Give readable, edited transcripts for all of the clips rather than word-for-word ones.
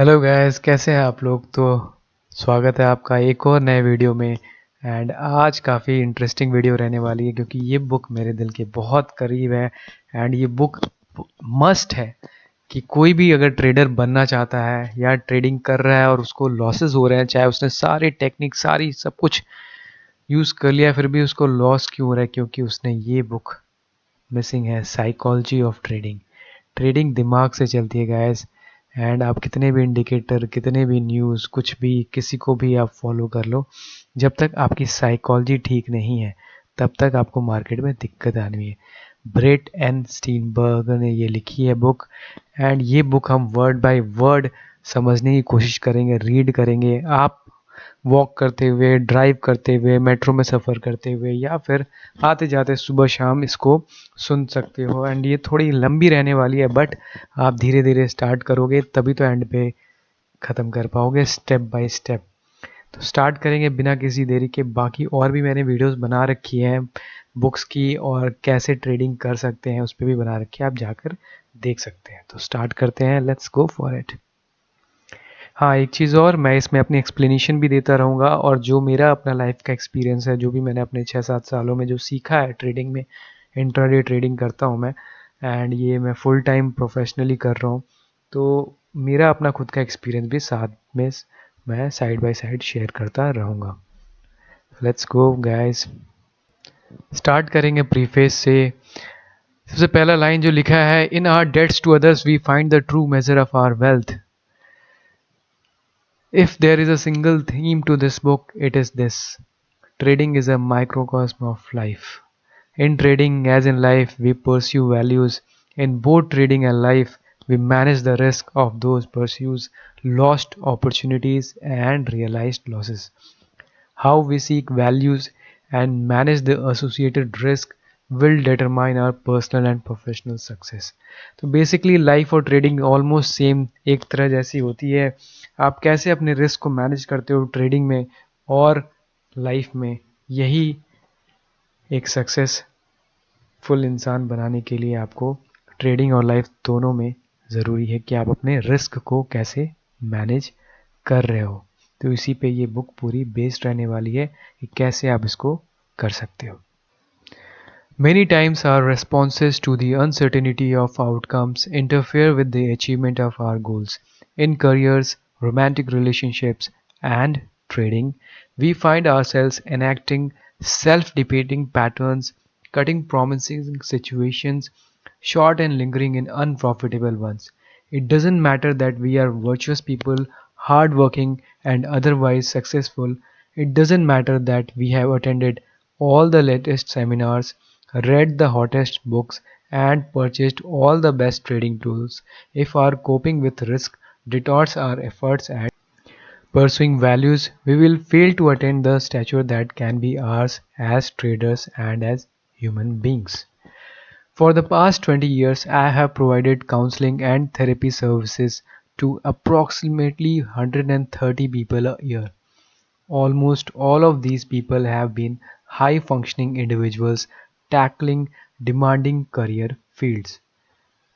Hello guys, कैसे हैं आप लोग। तो स्वागत है आपका एक और नए वीडियो में। एंड आज काफ़ी इंटरेस्टिंग वीडियो रहने वाली है क्योंकि ये बुक मेरे दिल के बहुत करीब है। एंड ये बुक मस्ट है कि कोई भी अगर ट्रेडर बनना चाहता है या ट्रेडिंग कर रहा है और उसको लॉसेस हो रहे हैं, चाहे उसने सारे टेक्निक सारी सब कुछ यूज़ कर लिया फिर भी उसको लॉस क्यों हो रहा है, क्योंकि उसने ये बुक मिसिंग है, साइकोलॉजी ऑफ ट्रेडिंग। ट्रेडिंग दिमाग से चलती है गाइस। एंड आप कितने भी इंडिकेटर, कितने भी न्यूज़, कुछ भी किसी को भी आप फॉलो कर लो, जब तक आपकी साइकोलॉजी ठीक नहीं है तब तक आपको मार्केट में दिक्कत आनी है। ब्रेट एंड स्टीनबर्ग ने ये लिखी है बुक। एंड ये बुक हम वर्ड बाय वर्ड समझने की कोशिश करेंगे, रीड करेंगे। आप वॉक करते हुए, ड्राइव करते हुए, मेट्रो में सफ़र करते हुए या फिर आते जाते सुबह शाम इसको सुन सकते हो। एंड ये थोड़ी लंबी रहने वाली है, बट आप धीरे धीरे स्टार्ट करोगे तभी तो एंड पे ख़त्म कर पाओगे, स्टेप बाय स्टेप। तो स्टार्ट करेंगे बिना किसी देरी के। बाकी और भी मैंने वीडियोस बना रखी हैं बुक्स की, और कैसे ट्रेडिंग कर सकते हैं उस पर भी बना रखी है, आप जाकर देख सकते हैं। तो स्टार्ट करते हैं, लेट्स गो फॉर इट। हाँ, एक चीज़ और, मैं इसमें अपनी एक्सप्लेनेशन भी देता रहूँगा, और जो मेरा अपना लाइफ का एक्सपीरियंस है, जो भी मैंने अपने 6-7 सालों में जो सीखा है ट्रेडिंग में, इंट्राडे ट्रेडिंग करता हूँ मैं। एंड ये मैं फुल टाइम प्रोफेशनली कर रहा हूँ। तो मेरा अपना खुद का एक्सपीरियंस भी साथ में मैं साइड बाय साइड शेयर करता रहूँगा। लेट्स गो गाइस, स्टार्ट करेंगे प्रीफेस से। सबसे पहला लाइन जो लिखा है, in our debts to others we find the true measure of our wealth. If there is a single theme to this book, it is this: trading is a microcosm of life. In trading, as in life, we pursue values. In both trading and life, we manage the risk of those pursuits, lost opportunities, and realized losses. How we seek values and manage the associated risk will determine our personal and professional success. तो basically life और trading almost same एक तरह जैसी होती है। आप कैसे अपने रिस्क को मैनेज करते हो ट्रेडिंग में और लाइफ में, यही एक सक्सेसफुल इंसान बनाने के लिए आपको ट्रेडिंग और लाइफ दोनों में ज़रूरी है कि आप अपने रिस्क को कैसे मैनेज कर रहे हो। तो इसी पे ये बुक पूरी बेस्ड रहने वाली है कि कैसे आप इसको कर सकते हो। Many times our responses to the uncertainty of outcomes interfere with the achievement of our goals. In careers, romantic relationships, and trading, we find ourselves enacting self-defeating patterns, cutting promising situations short and lingering in unprofitable ones. It doesn't matter that we are virtuous people, hardworking, and otherwise successful. It doesn't matter that we have attended all the latest seminars, read the hottest books, and purchased all the best trading tools. If our coping with risk distorts our efforts at pursuing values, we will fail to attain the stature that can be ours as traders and as human beings. For the past 20 years, I have provided counseling and therapy services to approximately 130 people a year. Almost all of these people have been high functioning individuals tackling demanding career fields.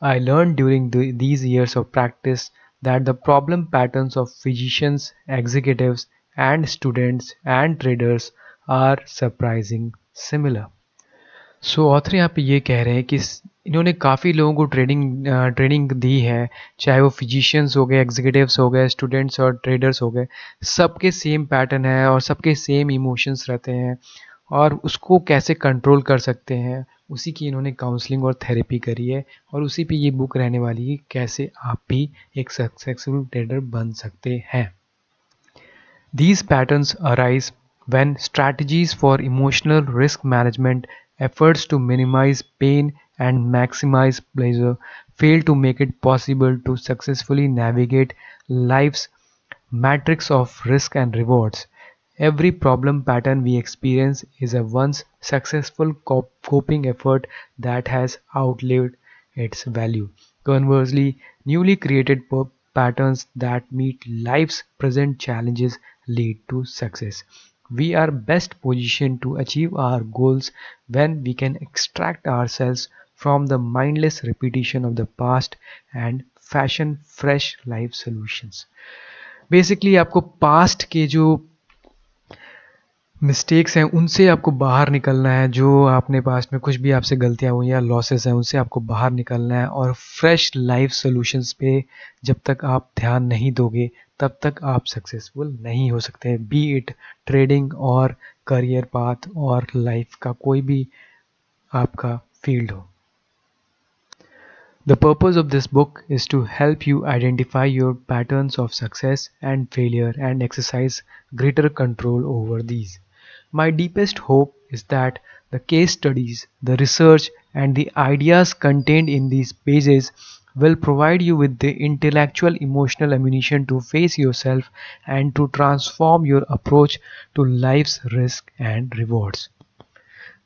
I learned during these years of practice that the problem patterns of physicians, executives, and students and traders are surprising similar. So author यहाँ पे ये कह रहे हैं कि इन्होंने काफ़ी लोगों को ट्रेनिंग दी है, चाहे वो फिजिशियंस हो गए, एग्जीक्यूटिव्स हो गए, स्टूडेंट्स और ट्रेडर्स हो गए। सबके सेम पैटर्न है और सबके सेम इमोशंस रहते हैं, और उसको कैसे कंट्रोल कर सकते हैं उसी की इन्होंने काउंसलिंग और थेरेपी करी है। और उसी पे ये बुक रहने वाली है, कैसे आप भी एक सक्सेसफुल ट्रेडर बन सकते हैं। These patterns arise when strategies for emotional risk management, efforts to minimize pain and maximize pleasure, fail to make it possible to successfully navigate life's matrix of risk and rewards. Every problem pattern we experience is a once successful coping effort that has outlived its value. Conversely, newly created patterns that meet life's present challenges lead to success. We are best positioned to achieve our goals when we can extract ourselves from the mindless repetition of the past and fashion fresh life solutions. Basically आपको past के जो mistakes हैं उनसे आपको बाहर निकलना है, जो आपने पास्ट में कुछ भी आपसे गलतियां हुई या लॉसेस हैं उनसे आपको बाहर निकलना है, और फ्रेश लाइफ सॉल्यूशंस पे जब तक आप ध्यान नहीं दोगे तब तक आप सक्सेसफुल नहीं हो सकते, बी इट ट्रेडिंग और करियर पाथ और लाइफ का कोई भी आपका फील्ड हो। The purpose of this book is to help you identify your patterns of success and failure and exercise greater control over these. My deepest hope is that the case studies, the research, and the ideas contained in these pages will provide you with the intellectual emotional ammunition to face yourself and to transform your approach to life's risk and rewards.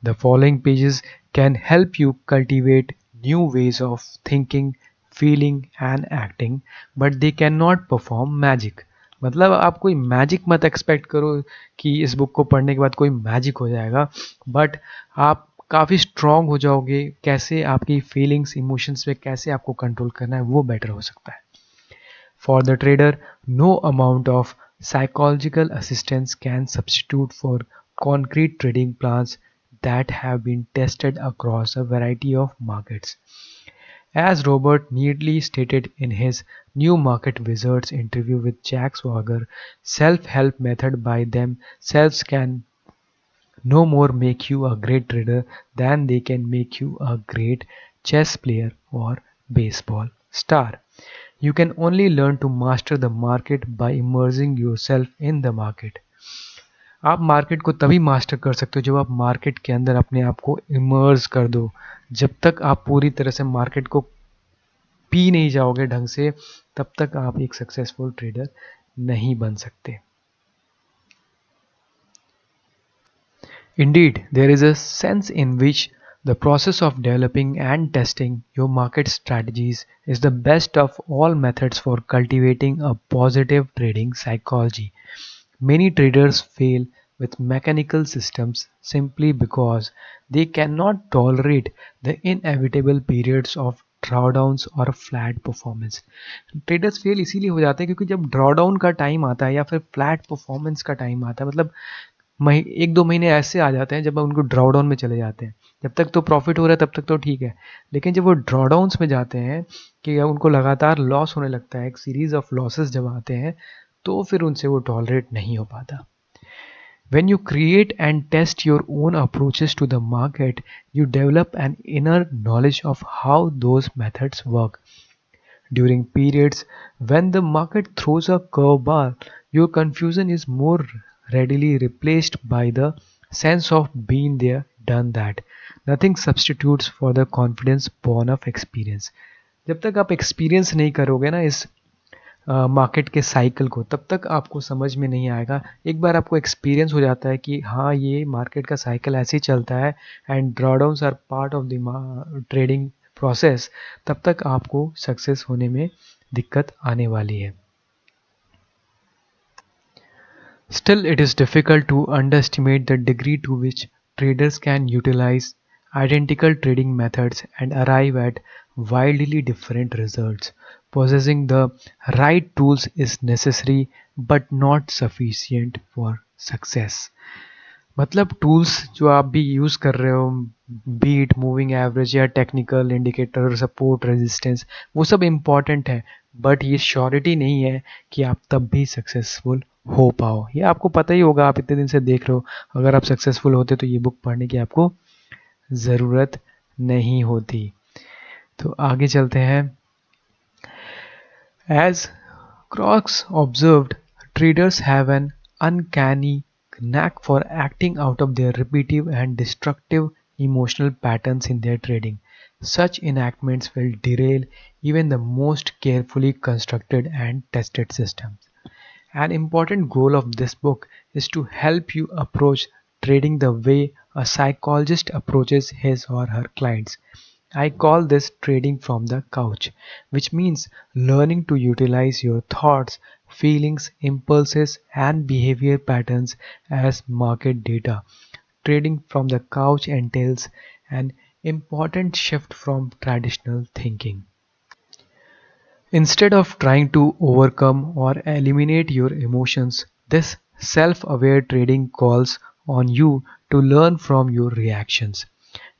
The following pages can help you cultivate new ways of thinking, feeling and acting, but they cannot perform magic. मतलब आप कोई magic मत expect करो कि इस book को पढ़ने के बाद कोई मैजिक हो जाएगा, बट आप काफ़ी स्ट्रांग हो जाओगे। कैसे आपकी फीलिंग्स इमोशंस पे कैसे आपको कंट्रोल करना है वो बेटर हो सकता है। For the trader, no amount of psychological assistance can substitute for concrete trading plans that have been tested across a variety of markets. As Robert neatly stated in his New Market Wizards interview with Jack Swagger, self-help method by themselves can no more make you a great trader than they can make you a great chess player or baseball star. You can only learn to master the market by immersing yourself in the market. आप market को तभी master कर सकते हो जब आप market के अंदर अपने आप को इमर्स कर दो। जब तक आप पूरी तरह से मार्केट को पी नहीं जाओगे ढंग से, तब तक आप एक सक्सेसफुल ट्रेडर नहीं बन सकते। Indeed, there is a sense in which the process of developing and testing your market strategies is the best of all methods for cultivating a positive trading psychology. Many traders fail with mechanical systems simply because they cannot tolerate the inevitable periods of drawdowns or flat performance. Traders fail इसीलिए हो जाते हैं क्योंकि जब drawdown का time आता है या फिर फ्लैट परफॉर्मेंस का टाइम आता है, मतलब एक दो महीने ऐसे आ जाते हैं जब उनको ड्रॉडाउन में चले जाते हैं। जब तक तो प्रॉफिट हो रहा है तब तक तो ठीक है, लेकिन जब वो ड्रॉडाउन्स में जाते हैं कि उनको लगातार लॉस होने लगता है, एक सीरीज ऑफ लॉसेस जब आते हैं, तो फिर उनसे वो टॉलरेट नहीं हो पाता। When you create and test your own approaches to the market, you develop an inner knowledge of how those methods work. During periods when the market throws a curveball, your confusion is more readily replaced by the sense of being there, done that. Nothing substitutes for the confidence born of experience. जब तक आप experience नहीं करोगे ना इस market के cycle को, तब तक आपको समझ में नहीं आएगा। एक बार आपको एक्सपीरियंस हो जाता है कि हाँ ये मार्केट का साइकिल ऐसे ही चलता है and drawdowns are part of the trading process, तब तक आपको सक्सेस होने में दिक्कत आने वाली है। Still, it is difficult to underestimate the degree to which traders can utilize identical trading methods and arrive at wildly different results. Possessing the right tools is necessary but not sufficient for success. मतलब tools जो आप भी use कर रहे हो, beat moving average या technical indicator support resistance, वो सब इम्पॉर्टेंट है, बट ये श्योरिटी नहीं है कि आप तब भी सक्सेसफुल हो पाओ। ये आपको पता ही होगा, आप इतने दिन से देख रहे हो। अगर आप सक्सेसफुल होते तो ये बुक पढ़ने की आपको ज़रूरत नहीं होती। तो आगे चलते हैं। As Crocs observed, traders have an uncanny knack for acting out of their repetitive and destructive emotional patterns in their trading. Such enactments will derail even the most carefully constructed and tested systems. An important goal of this book is to help you approach trading the way a psychologist approaches his or her clients. I call this trading from the couch, which means learning to utilize your thoughts, feelings, impulses, and behavior patterns as market data. Trading from the couch entails an important shift from traditional thinking. Instead of trying to overcome or eliminate your emotions, this self aware trading calls on you to learn from your reactions.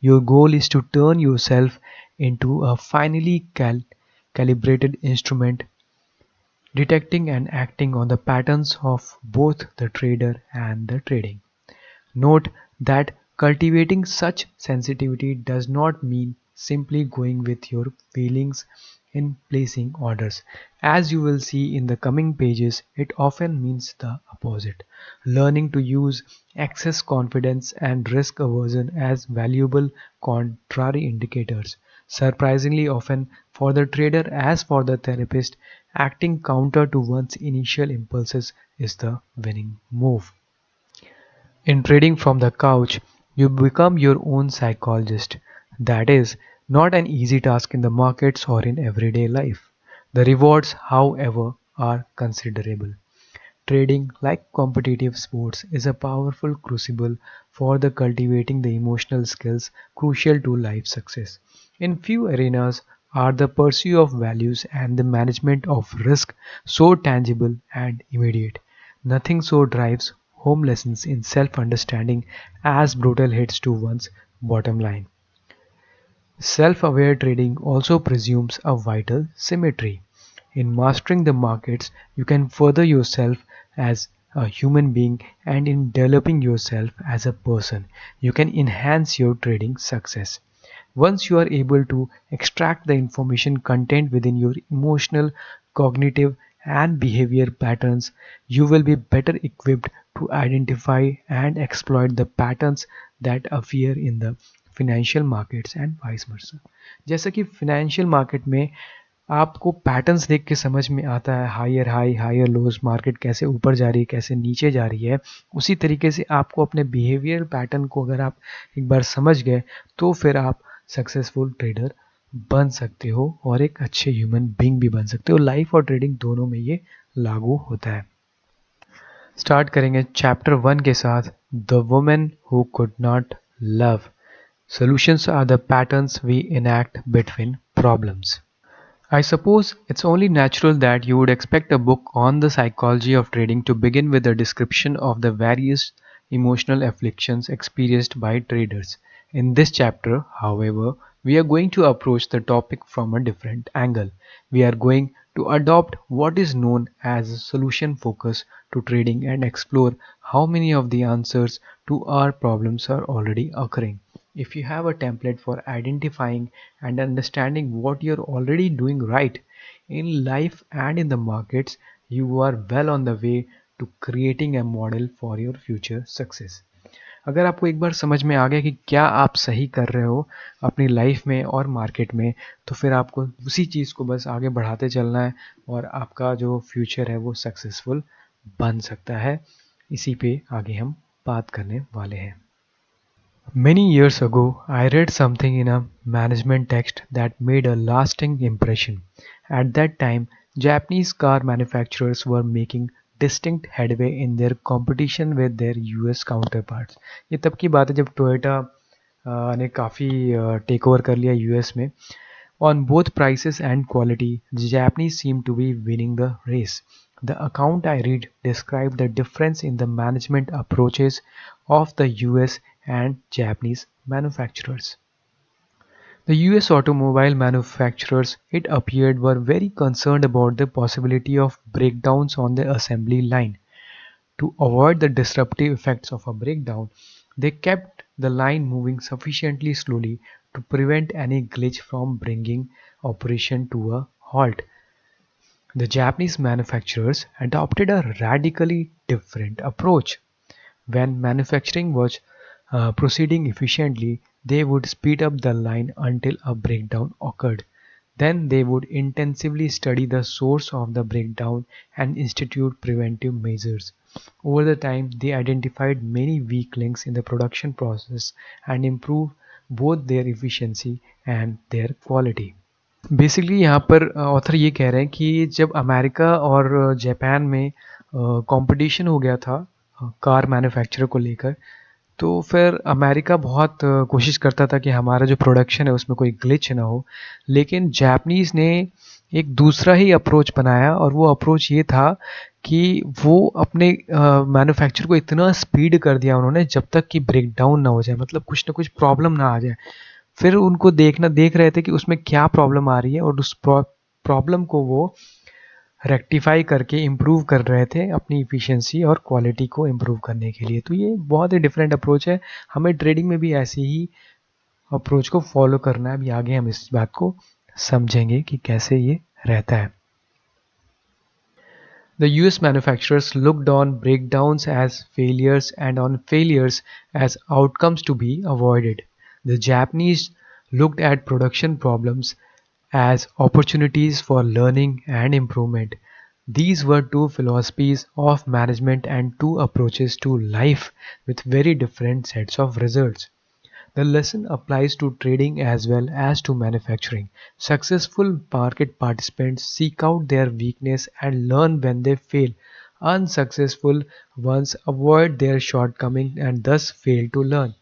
Your goal is to turn yourself into a finely calibrated instrument, detecting and acting on the patterns of both the trader and the trading. Note that cultivating such sensitivity does not mean simply going with your feelings in placing orders. As you will see in the coming pages, it often means the opposite. Learning to use excess confidence and risk aversion as valuable contrary indicators. Surprisingly often, for the trader as for the therapist, acting counter to one's initial impulses is the winning move. In trading from the couch, you become your own psychologist. That is not an easy task in the markets or in everyday life. The rewards, however, are considerable. Trading, like competitive sports, is a powerful crucible for the cultivating the emotional skills crucial to life success. In few arenas are the pursuit of values and the management of risk so tangible and immediate. Nothing so drives home lessons in self-understanding as brutal hits to one's bottom line. Self-aware trading also presumes a vital symmetry. In mastering the markets, you can further yourself as a human being, and in developing yourself as a person, you can enhance your trading success. Once you are able to extract the information contained within your emotional, cognitive, and behavior patterns, you will be better equipped to identify and exploit the patterns that appear in the financial markets and vice versa. जैसा कि financial market में आपको patterns देख के समझ में आता है higher high higher lows market कैसे ऊपर जा रही है कैसे नीचे जा रही है, उसी तरीके से आपको अपने बिहेवियर पैटर्न को अगर आप एक बार समझ गए तो फिर आप सक्सेसफुल ट्रेडर बन सकते हो और एक अच्छे ह्यूमन बीइंग भी बन सकते हो. लाइफ और ट्रेडिंग दोनों में ये लागू होता है. स्टार्ट करेंगे चैप्टर 1 के साथ, the woman who could not love. Solutions are the patterns we enact between problems. I suppose it's only natural that you would expect a book on the psychology of trading to begin with a description of the various emotional afflictions experienced by traders. In this chapter, however, we are going to approach the topic from a different angle. We are going to adopt what is known as a solution focus to trading and explore how many of the answers to our problems are already occurring. If you have a template for identifying and understanding what you're already doing right in life and in the markets, you are well on the way to creating a model for your future success. अगर आपको एक बार समझ में आ गया कि क्या आप सही कर रहे हो अपनी लाइफ में और मार्केट में, तो फिर आपको उसी चीज़ को बस आगे बढ़ाते चलना है और आपका जो फ्यूचर है वो सक्सेसफुल बन सकता है. इसी पे आगे हम बात करने वाले हैं. Many years ago, I read something in a management text that made a lasting impression. At that time, Japanese car manufacturers were making distinct headway in their competition with their US counterparts. ये तब की बात है जब Toyota ने काफ़ी take over कर लिया यूएस में. On both prices and quality, the Japanese seem to be winning the race. The account I read described the difference in the management approaches of the US and Japanese manufacturers. The US automobile manufacturers, it appeared, were very concerned about the possibility of breakdowns on the assembly line. To avoid the disruptive effects of a breakdown, they kept the line moving sufficiently slowly to prevent any glitch from bringing operation to a halt. The Japanese manufacturers adopted a radically different approach. When manufacturing was proceeding efficiently, they would speed up the line until a breakdown occurred. Then they would intensively study the source of the breakdown and institute preventive measures. Over the time, they identified many weak links in the production process and improved both their efficiency and their quality. Basically यहाँ पर author ये कह रहे हैं कि जब America और Japan में कंपटीशन हो गया था कार मैन्युफैक्चरर को लेकर, तो फिर अमेरिका बहुत कोशिश करता था कि हमारा जो प्रोडक्शन है उसमें कोई ग्लिच ना हो, लेकिन जापानीज़ ने एक दूसरा ही अप्रोच बनाया, और वो अप्रोच ये था कि वो अपने मैन्युफैक्चर को इतना स्पीड कर दिया उन्होंने जब तक कि ब्रेक डाउन ना हो जाए, मतलब कुछ ना कुछ प्रॉब्लम ना आ जाए। फिर उनको देख रहे थे कि उसमें क्या प्रॉब्लम आ रही है, और उस प्रॉब्लम को वो रेक्टिफाई करके इम्प्रूव कर रहे थे अपनी इफ़िशिएंसी और क्वालिटी को इम्प्रूव करने के लिए। तो ये बहुत ही डिफरेंट अप्रोच है। हमें ट्रेडिंग में भी ऐसी ही अप्रोच को फॉलो करना है। अभी आगे हम इस बात को समझेंगे कि कैसे ये रहता है। The US manufacturers looked on breakdowns as failures and on failures as outcomes to be avoided. The Japanese looked at production problems as opportunities for learning and improvement. These were two philosophies of management and two approaches to life with very different sets of results. The lesson applies to trading as well as to manufacturing. Successful market participants seek out their weakness and learn when they fail. Unsuccessful ones avoid their shortcomings and thus fail to learn.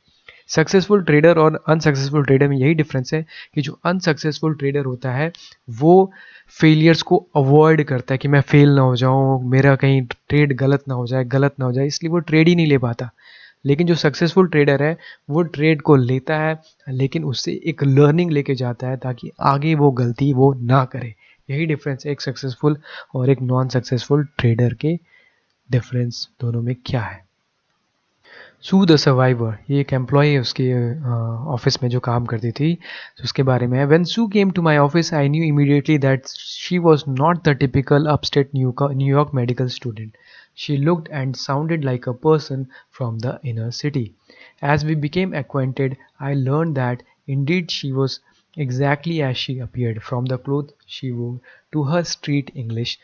Successful trader और unsuccessful trader में यही difference है कि जो unsuccessful trader होता है वो failures को अवॉइड करता है कि मैं फेल ना हो जाऊं, मेरा कहीं ट्रेड गलत ना हो जाए, इसलिए वो ट्रेड ही नहीं ले पाता। लेकिन जो सक्सेसफुल ट्रेडर है वो ट्रेड को लेता है, लेकिन उससे एक लर्निंग लेके जाता है ताकि आगे वो गलती वो ना करे। यही डिफरेंस है एक सक्सेसफुल और एक नॉन सक्सेसफुल ट्रेडर के डिफरेंस दोनों में क्या है। सू द सर्वाइवर, ये एक एम्प्लॉय है उसके ऑफिस में जो काम करती थी, तो उसके बारे में है। When Sue came to my office I knew immediately that she was not the typical upstate New York medical student. She looked and sounded like a person from the inner city. As we became acquainted, I learned that indeed she was exactly as she appeared from the clothes she wore to her street English.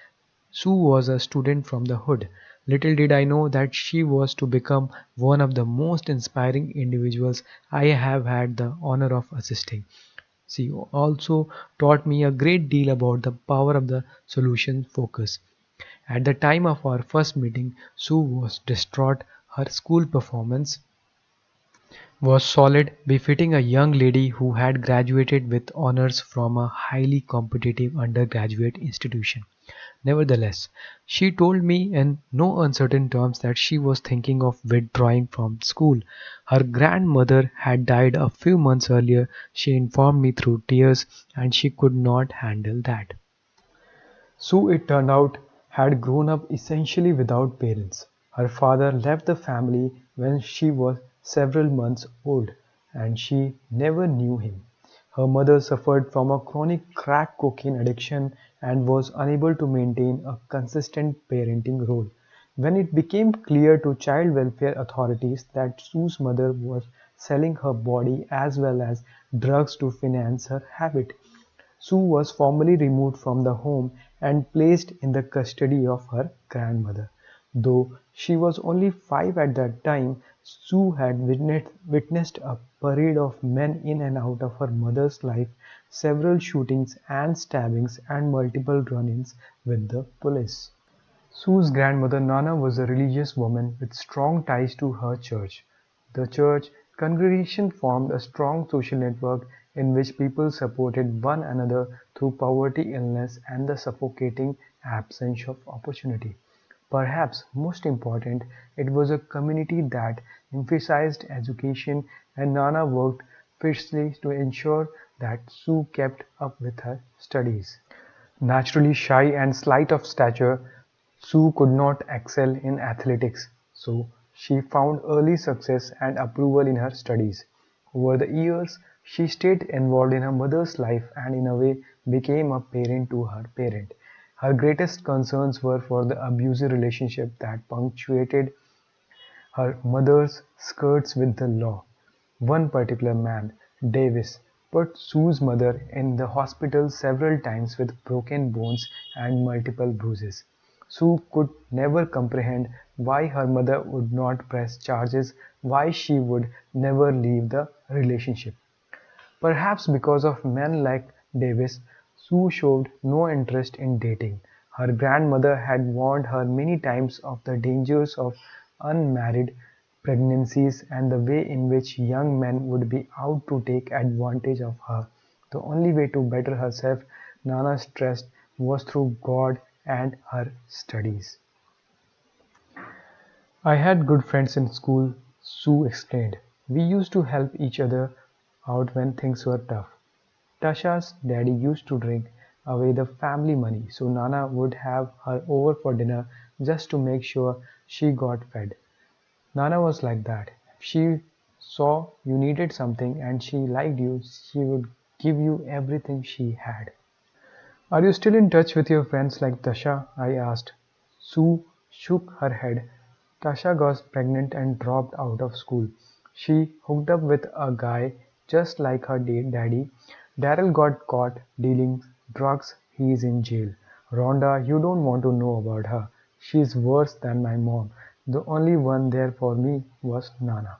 Sue was a student from the hood. Little did I know that she was to become one of the most inspiring individuals I have had the honor of assisting. She also taught me a great deal about the power of the solution focus. At the time of our first meeting, Sue was distraught. Her school performance was solid, befitting a young lady who had graduated with honors from a highly competitive undergraduate institution. Nevertheless, she told me in no uncertain terms that she was thinking of withdrawing from school. Her grandmother had died a few months earlier, she informed me through tears, and she could not handle that. Sue, it turned out, had grown up essentially without parents. Her father left the family when she was several months old, and she never knew him. Her mother suffered from a chronic crack cocaine addiction and was unable to maintain a consistent parenting role. When it became clear to child welfare authorities that Sue's mother was selling her body as well as drugs to finance her habit, Sue was formally removed from the home and placed in the custody of her grandmother. Though she was only 5 at that time, Sue had witnessed a parade of men in and out of her mother's life, several shootings and stabbings, and multiple run-ins with the police. Sue's grandmother Nana was a religious woman with strong ties to her church. The church congregation formed a strong social network in which people supported one another through poverty, illness, and the suffocating absence of opportunity. Perhaps most important, it was a community that emphasized education, and Nana worked fiercely to ensure that Sue kept up with her studies. Naturally shy and slight of stature, Sue could not excel in athletics, so she found early success and approval in her studies. Over the years, she stayed involved in her mother's life and in a way became a parent to her parent. Her greatest concerns were for the abusive relationship that punctuated her mother's skirts with the law. One particular man, Davis, put Sue's mother in the hospital several times with broken bones and multiple bruises. Sue could never comprehend why her mother would not press charges, why she would never leave the relationship. Perhaps because of men like Davis, Sue showed no interest in dating. Her grandmother had warned her many times of the dangers of unmarried pregnancies and the way in which young men would be out to take advantage of her. The only way to better herself Nana stressed was through God and her studies. I had good friends in school, Sue explained. We used to help each other out when things were tough. Tasha's daddy used to drink away the family money, so Nana would have her over for dinner just to make sure she got fed. Nana was like that. If she saw you needed something and she liked you, she would give you everything she had. Are you still in touch with your friends like Tasha? I asked. Sue shook her head. Tasha got pregnant and dropped out of school. She hooked up with a guy just like her daddy. Daryl got caught dealing drugs. He is in jail. Rhonda, you don't want to know about her. She's worse than my mom. The only one there for me was Nana.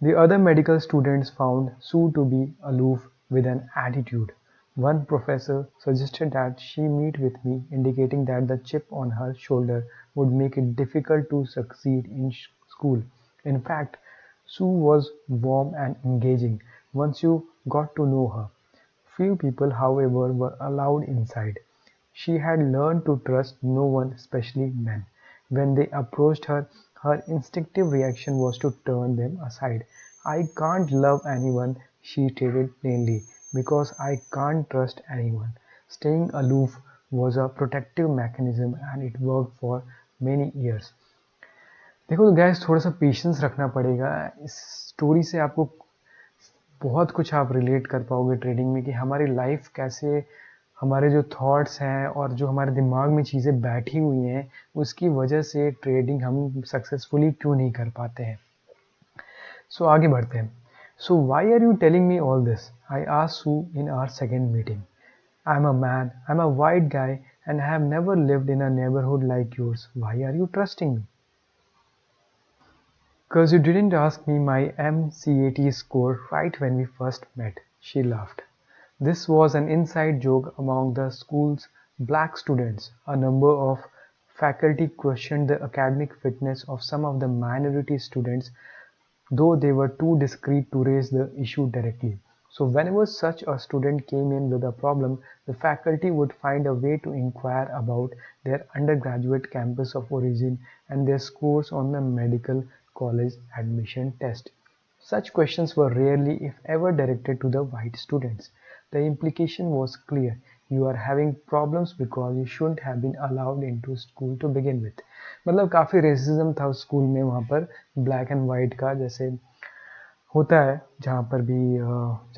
The other medical students found Sue to be aloof with an attitude. One professor suggested that she meet with me, indicating that the chip on her shoulder would make it difficult to succeed in school. In fact, Sue was warm and engaging once you got to know her. Few people, however, were allowed inside. She had learned to trust no one, especially men. When they approached her, her instinctive reaction was to turn them aside. "I can't love anyone," she stated plainly, "because I can't trust anyone." Staying aloof was a protective mechanism and it worked for many years. देखो gas थोड़ा सा patience रखना पड़ेगा इस story से आपको बहुत कुछ आप रिलेट कर पाओगे ट्रेडिंग में कि हमारी लाइफ कैसे हमारे जो थॉट्स हैं और जो हमारे दिमाग में चीज़ें बैठी हुई हैं उसकी वजह से ट्रेडिंग हम सक्सेसफुली क्यों नहीं कर पाते हैं सो आगे बढ़ते हैं so why are you telling me all this I asked Sue in our second meeting I am a man I am a white guy and I have never lived in a neighbourhood like yours why are you trusting me "'Cause you didn't ask me my MCAT score right when we first met," she laughed. This was an inside joke among the school's black students. A number of faculty questioned the academic fitness of some of the minority students, though they were too discreet to raise the issue directly. So whenever such a student came in with a problem, the faculty would find a way to inquire about their undergraduate campus of origin and their scores on the medical college admission test. Such questions were rarely if ever directed to the white students. The implication was clear: you are having problems because you shouldn't have been allowed into school to begin with. मतलब काफ़ी racism था उस school में वहाँ पर black and white का जैसे होता है जहाँ पर भी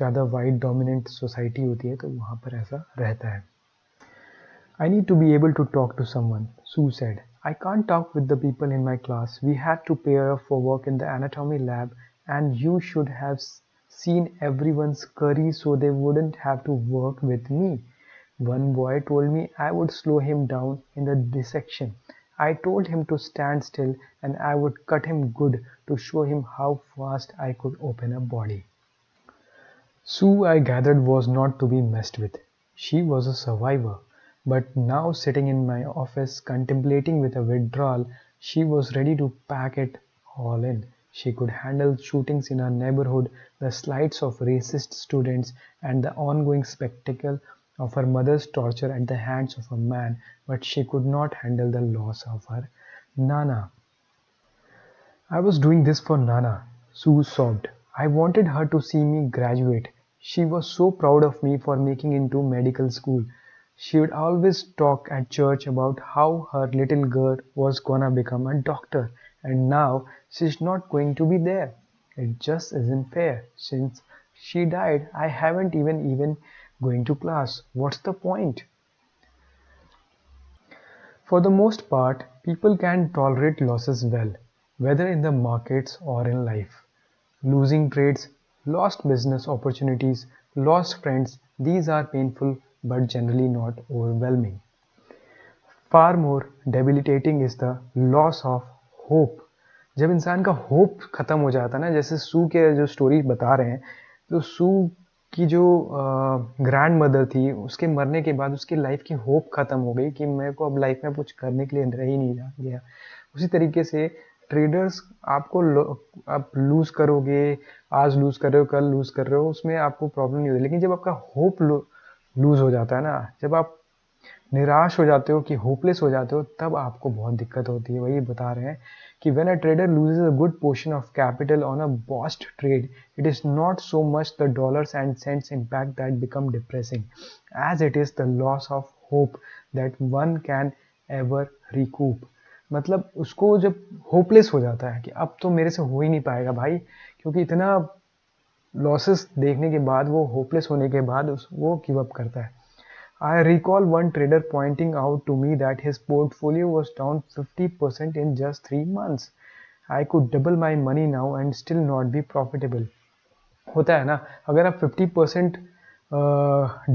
ज़्यादा वाइट डोमिनेंट सोसाइटी होती है तो वहाँ पर ऐसा रहता है I need to be able to talk to someone, Sue said. I can't talk with the people in my class. We had to pair up for work in the anatomy lab, and you should have seen everyone's curry so they wouldn't have to work with me. One boy told me I would slow him down in the dissection. I told him to stand still and I would cut him good to show him how fast I could open a body. Sue, I gathered, was not to be messed with. She was a survivor. But now sitting in my office contemplating with a withdrawal, she was ready to pack it all in. She could handle shootings in her neighborhood, the slights of racist students, and the ongoing spectacle of her mother's torture at the hands of a man, but she could not handle the loss of her Nana. I was doing this for Nana, Sue sobbed. I wanted her to see me graduate. She was so proud of me for making into medical school. She would always talk at church about how her little girl was gonna become a doctor, and now she's not going to be there. It just isn't fair. Since she died, I haven't even going to class. What's the point? For the most part, people can tolerate losses well, whether in the markets or in life. Losing trades, lost business opportunities, lost friends, these are painful but generally not overwhelming. Far more debilitating is the loss of hope. जब इंसान का hope खत्म हो जाता है ना जैसे सू के जो स्टोरी बता रहे हैं तो सू की जो ग्रैंड मदर थी उसके मरने के बाद उसकी लाइफ की होप खत्म हो गई कि मेरे को अब लाइफ में कुछ करने के लिए रह ही नहीं गया उसी तरीके से ट्रेडर्स आपको आप लूज करोगे आज लूज कर रहे हो कल लूज कर रहे हो उसमें आपको प्रॉब्लम नहीं होती लेकिन जब आपका होप लूज हो जाता है ना, जब आप निराश हो जाते हो कि होपलेस हो जाते हो, तब आपको बहुत दिक्कत होती है। वही बता रहे हैं कि when a trader loses a good portion of capital on a bust trade, it is not so much the dollars and cents impact that become depressing as it is the loss of hope that one can ever recoup. मतलब उसको जब hopeless हो जाता है कि अब तो मेरे से हो ही नहीं पाएगा भाई, क्योंकि इतना लॉसेस देखने के बाद, वो होपलेस होने के बाद वो गिव अप करता है। I recall one trader pointing out to me that his portfolio was down 50% in just 3 months. I could double my money now and still not be profitable. होता है ना, अगर आप 50%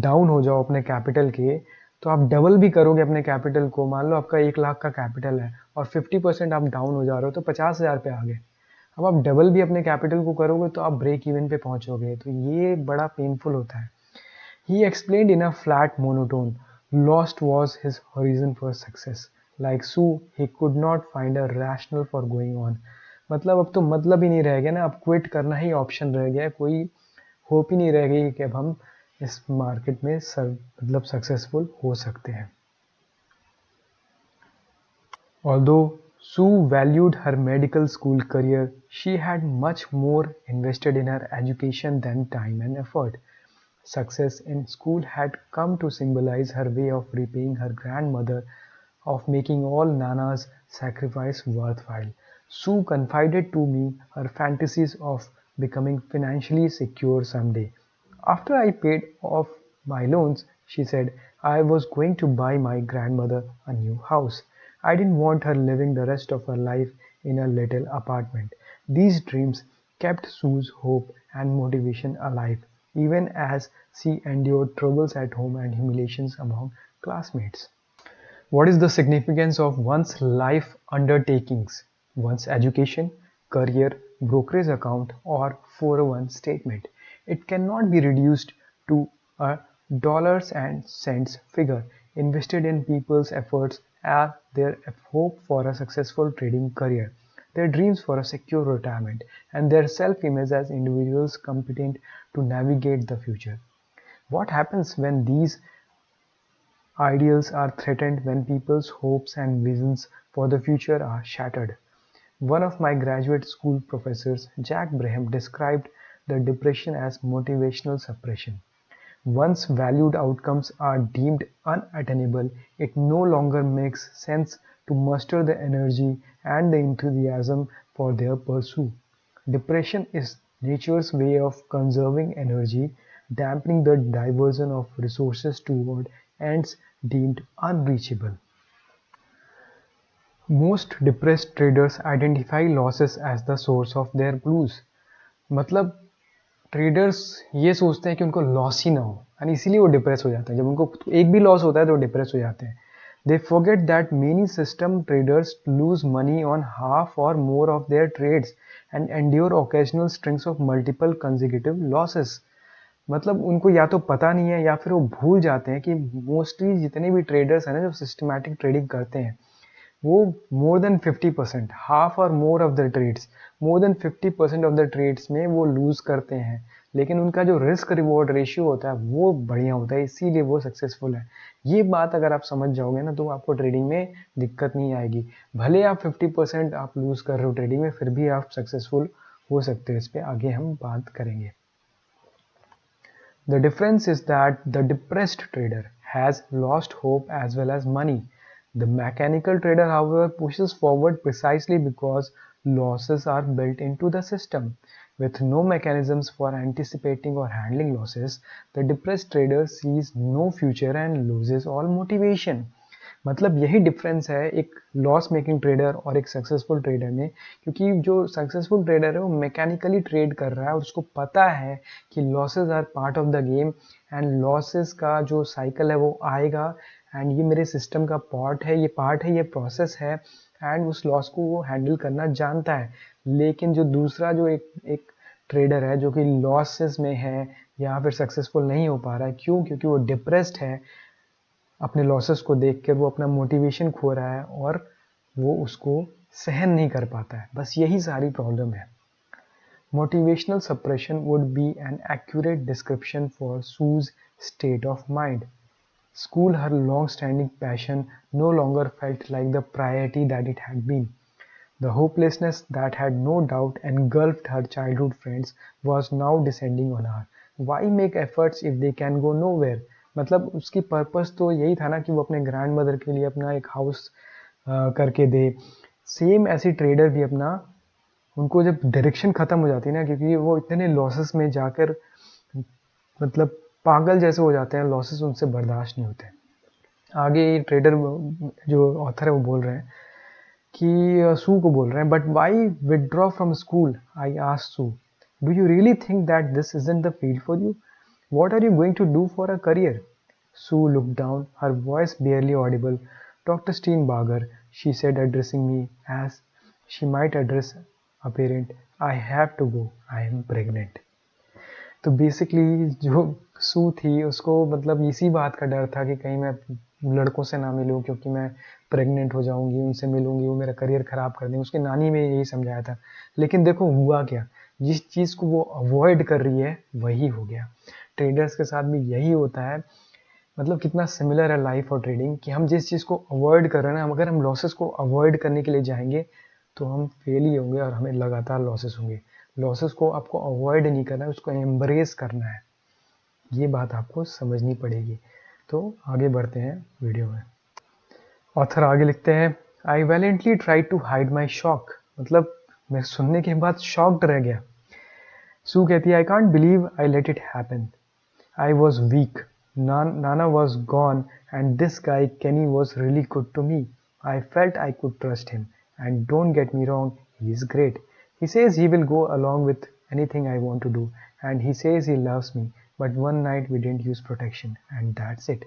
डाउन हो जाओ अपने कैपिटल के, तो आप डबल भी करोगे अपने कैपिटल को। मान लो आपका 1 लाख का कैपिटल है और 50% आप डाउन हो जा रहे हो, तो 50,000 पे आ गए। अब आप डबल भी अपने कैपिटल को करोगे तो आप ब्रेक इवन पे पहुंचोगे, तो ये बड़ा पेनफुल होता है। He explained in a flat monotone. Lost was his horizon for success. Like Sue, he could not find a rationale for going on. मतलब अब तो मतलब ही नहीं रह गया ना, अब क्विट करना ही ऑप्शन रह गया है, कोई होप ही नहीं रह गई कि अब हम इस मार्केट में मतलब सक्सेसफुल हो सकते हैं। Although Sue valued her medical school career, she had much more invested in her education than time and effort. Success in school had come to symbolize her way of repaying her grandmother, of making all Nana's sacrifice worthwhile. Sue confided to me her fantasies of becoming financially secure someday. After I paid off my loans, she said, I was going to buy my grandmother a new house. I didn't want her living the rest of her life in a little apartment. These dreams kept Sue's hope and motivation alive, even as she endured troubles at home and humiliations among classmates. What is the significance of one's life undertakings, one's education, career, brokerage account, or 401 statement? It cannot be reduced to a dollars and cents figure. Invested in people's efforts are their hope for a successful trading career, their dreams for a secure retirement, and their self-image as individuals competent to navigate the future. What happens when these ideals are threatened, when people's hopes and visions for the future are shattered? One of my graduate school professors, Jack Braham, described the depression as motivational suppression. Once valued outcomes are deemed unattainable, it no longer makes sense to muster the energy and the enthusiasm for their pursuit. Depression is nature's way of conserving energy, dampening the diversion of resources toward ends deemed unreachable. Most depressed traders identify losses as the source of their blues. मतलब traders ये सोचते हैं कि उनको loss ही ना हो, and इसीलिए वो डिप्रेस हो जाते हैं। जब उनको एक भी लॉस होता है तो वो डिप्रेस हो जाते हैं। They forget that many system traders lose money on half और more of their trades and endure occasional strings of multiple consecutive losses. मतलब उनको या तो पता नहीं है या फिर वो भूल जाते हैं कि मोस्टली जितने भी ट्रेडर्स हैं ना, जो सिस्टमैटिक ट्रेडिंग करते हैं, वो मोर देन 50%, हाफ और more of the trades, more than 50% of the trades में वो लूज करते हैं। लेकिन उनका जो रिस्क रिवॉर्ड रेशियो होता है वो बढ़िया होता है, इसीलिए वो सक्सेसफुल है। ये बात अगर आप समझ जाओगे ना, तो आपको ट्रेडिंग में दिक्कत नहीं आएगी। भले आप 50% आप लूज कर रहे हो ट्रेडिंग में, फिर भी आप सक्सेसफुल हो सकते हो। इस पर आगे हम बात करेंगे। The difference is that the depressed trader has lost hope as well as money. The mechanical trader, however, pushes forward precisely because losses are built into the system. With no mechanisms for anticipating or handling losses, the depressed trader sees no future and loses all motivation. मतलब यही difference है एक loss making trader और एक successful trader में, क्योंकि जो successful trader है वो मैकेनिकली ट्रेड कर रहा है और उसको पता है कि losses are part of the game, and losses का जो साइकिल है वो आएगा, एंड ये मेरे सिस्टम का पार्ट है, ये प्रोसेस है, एंड उस लॉस को वो हैंडल करना जानता है। लेकिन जो दूसरा जो एक ट्रेडर है जो कि लॉसेस में है या फिर सक्सेसफुल नहीं हो पा रहा है, क्यों? क्योंकि वो डिप्रेस्ड है। अपने लॉसेस को देख कर वो अपना मोटिवेशन खो रहा है और वो उसको सहन नहीं कर पाता है। बस यही सारी प्रॉब्लम है। Motivational suppression would be an accurate description for Sue's state of mind. School, her long-standing passion, no longer felt like the priority that it had been. The hopelessness that had no doubt engulfed her childhood friends was now descending on her. Why make efforts if they can go nowhere? मतलब उसकी purpose तो यही था ना कि वो अपने grand mother के लिए अपना एक हाउस करके दे। सेम ऐसी ट्रेडर भी अपना, उनको जब डायरेक्शन खत्म हो जाती है ना, क्योंकि वो इतने लॉसेस में जाकर मतलब पागल जैसे हो जाते हैं, लॉसेस उनसे बर्दाश्त नहीं होते। आगे ट्रेडर जो ऑथर है वो बोल रहे हैं कि सू को बोल रहे हैं, but why withdraw from school? I asked Sue, do you really think that this isn't the field for you? What are you going to do for a career? Sue looked down, her voice barely audible. Dr. Steenbarger, she said, addressing me as she might address a parent. I have to go. I am pregnant. तो basically जो सू थी उसको मतलब इसी बात का डर था कि कहीं मैं लड़कों से ना मिलूं क्योंकि मैं प्रेग्नेंट हो जाऊंगी, उनसे मिलूंगी, वो मेरा करियर ख़राब कर देंगे। उसकी नानी में यही समझाया था, लेकिन देखो हुआ क्या, जिस चीज़ को वो अवॉइड कर रही है वही हो गया। ट्रेडर्स के साथ भी यही होता है। मतलब कितना सिमिलर है लाइफ और ट्रेडिंग कि हम जिस चीज़ को अवॉइड कर रहे हैं ना, अगर हम लॉसेस को अवॉइड करने के लिए जाएंगे तो हम फेल ही होंगे और हमें लगातार लॉसेस होंगे। लॉसेस को आपको अवॉइड नहीं करना है, उसको एम्ब्रेस करना है। ये बात आपको समझनी पड़ेगी। तो आगे बढ़ते हैं वीडियो में। ऑथर आगे लिखते हैं, I valiantly try to hide my shock. मतलब मैं सुनने के बाद शॉक्ड रह गया। सू कहती है, I can't believe I let it happen. I was weak. Nana was gone, and this guy Kenny was really good to me. I felt I could trust him. And don't get me wrong, he is great. He says he will go along with anything I want to do, and he says he loves me. But one night we didn't use protection, and that's it.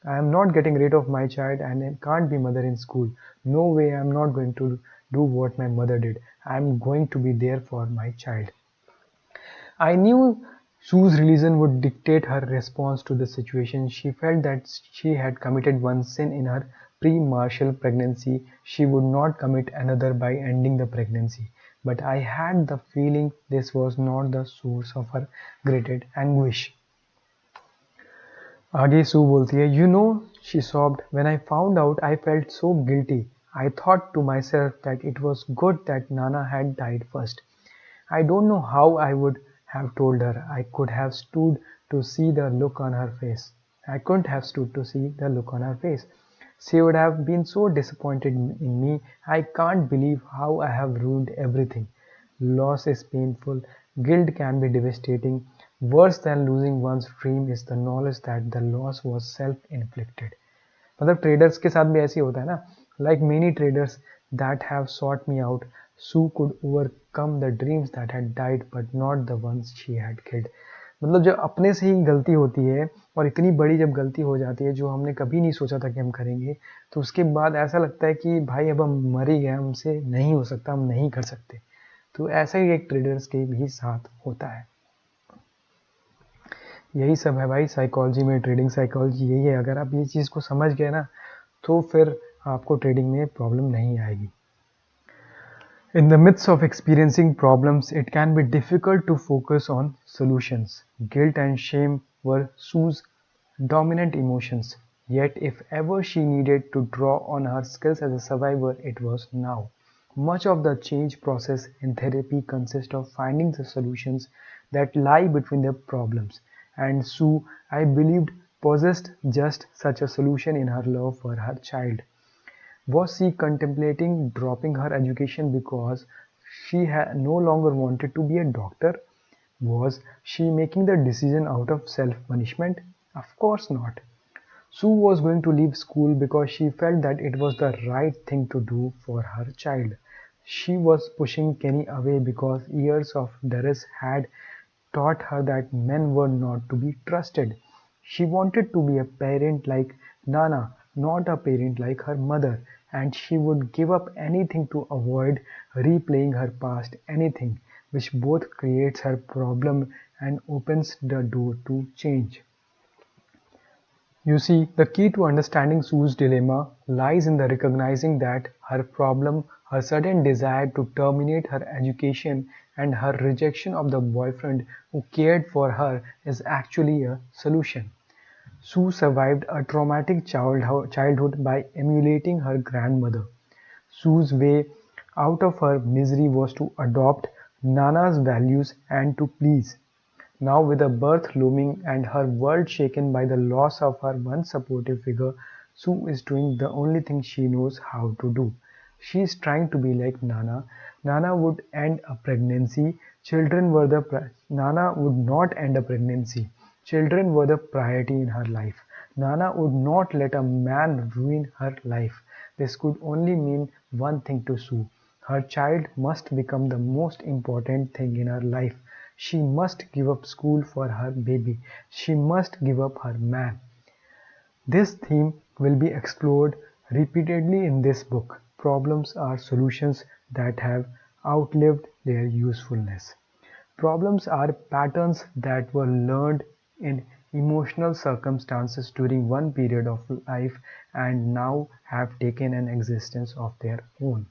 I am not getting rid of my child, and I can't be mother in school. No way, I am not going to do what my mother did. I am going to be there for my child. I knew Sue's religion would dictate her response to the situation. She felt that she had committed one sin in her pre-martial pregnancy. She would not commit another by ending the pregnancy. But I had the feeling this was not the source of her greatest anguish. आगे सू बोलती है, you know, she sobbed, when I found out I felt so guilty. I thought to myself that it was good that Nana had died first. I don't know how I would have told her. I could have stood to see the look on her face. I couldn't have stood to see the look on her face. She would have been so disappointed in me. I can't believe how I have ruined everything. Loss is painful. Guilt can be devastating. Worse than losing one's dream is the knowledge that the loss was self-inflicted. मतलब traders के साथ भी ऐसे ही होता है ना। Like many traders that have sought me out, Sue could overcome the dreams that had died but not the ones she had killed. मतलब जब अपने से ही गलती होती है और इतनी बड़ी जब गलती हो जाती है जो हमने कभी नहीं सोचा था कि हम करेंगे, तो उसके बाद ऐसा लगता है कि भाई अब हम मर ही गए, हमसे नहीं हो सकता, हम नहीं कर सकते। तो ऐसा ही एक ट्रेडर्स के भी साथ होता है। यही सब है भाई साइकोलॉजी में, ट्रेडिंग साइकोलॉजी यही है। अगर आप ये चीज़ को समझ गए ना तो फिर आपको ट्रेडिंग में प्रॉब्लम नहीं आएगी। In the midst of experiencing problems, it can be difficult to focus on solutions. Guilt and shame were Sue's dominant emotions. Yet if ever she needed to draw on her skills as a survivor, it was now. Much of the change process in therapy consists of finding the solutions that lie between the problems. And Sue, I believed, possessed just such a solution in her love for her child. Was she contemplating dropping her education because she no longer wanted to be a doctor? Was she making the decision out of self-punishment? Of course not. Sue was going to leave school because she felt that it was the right thing to do for her child. She was pushing Kenny away because years of duress had taught her that men were not to be trusted. She wanted to be a parent like Nana, not a parent like her mother, and she would give up anything to avoid replaying her past, anything which both creates her problem and opens the door to change. You see, the key to understanding Sue's dilemma lies in the recognizing that her problem, her sudden desire to terminate her education, and her rejection of the boyfriend who cared for her is actually a solution. Sue survived a traumatic childhood by emulating her grandmother. Sue's way out of her misery was to adopt Nana's values and to please. Now with her birth looming and her world shaken by the loss of her once supportive figure, Sue is doing the only thing she knows how to do. She is trying to be like Nana. Nana would end a pregnancy. Nana would not end a pregnancy. Children were the priority in her life. Nana would not let a man ruin her life. This could only mean one thing to Sue. Her child must become the most important thing in her life. She must give up school for her baby. She must give up her man. This theme will be explored repeatedly in this book. Problems are solutions that have outlived their usefulness. Problems are patterns that were learned in emotional circumstances during one period of life and now have taken an existence of their own.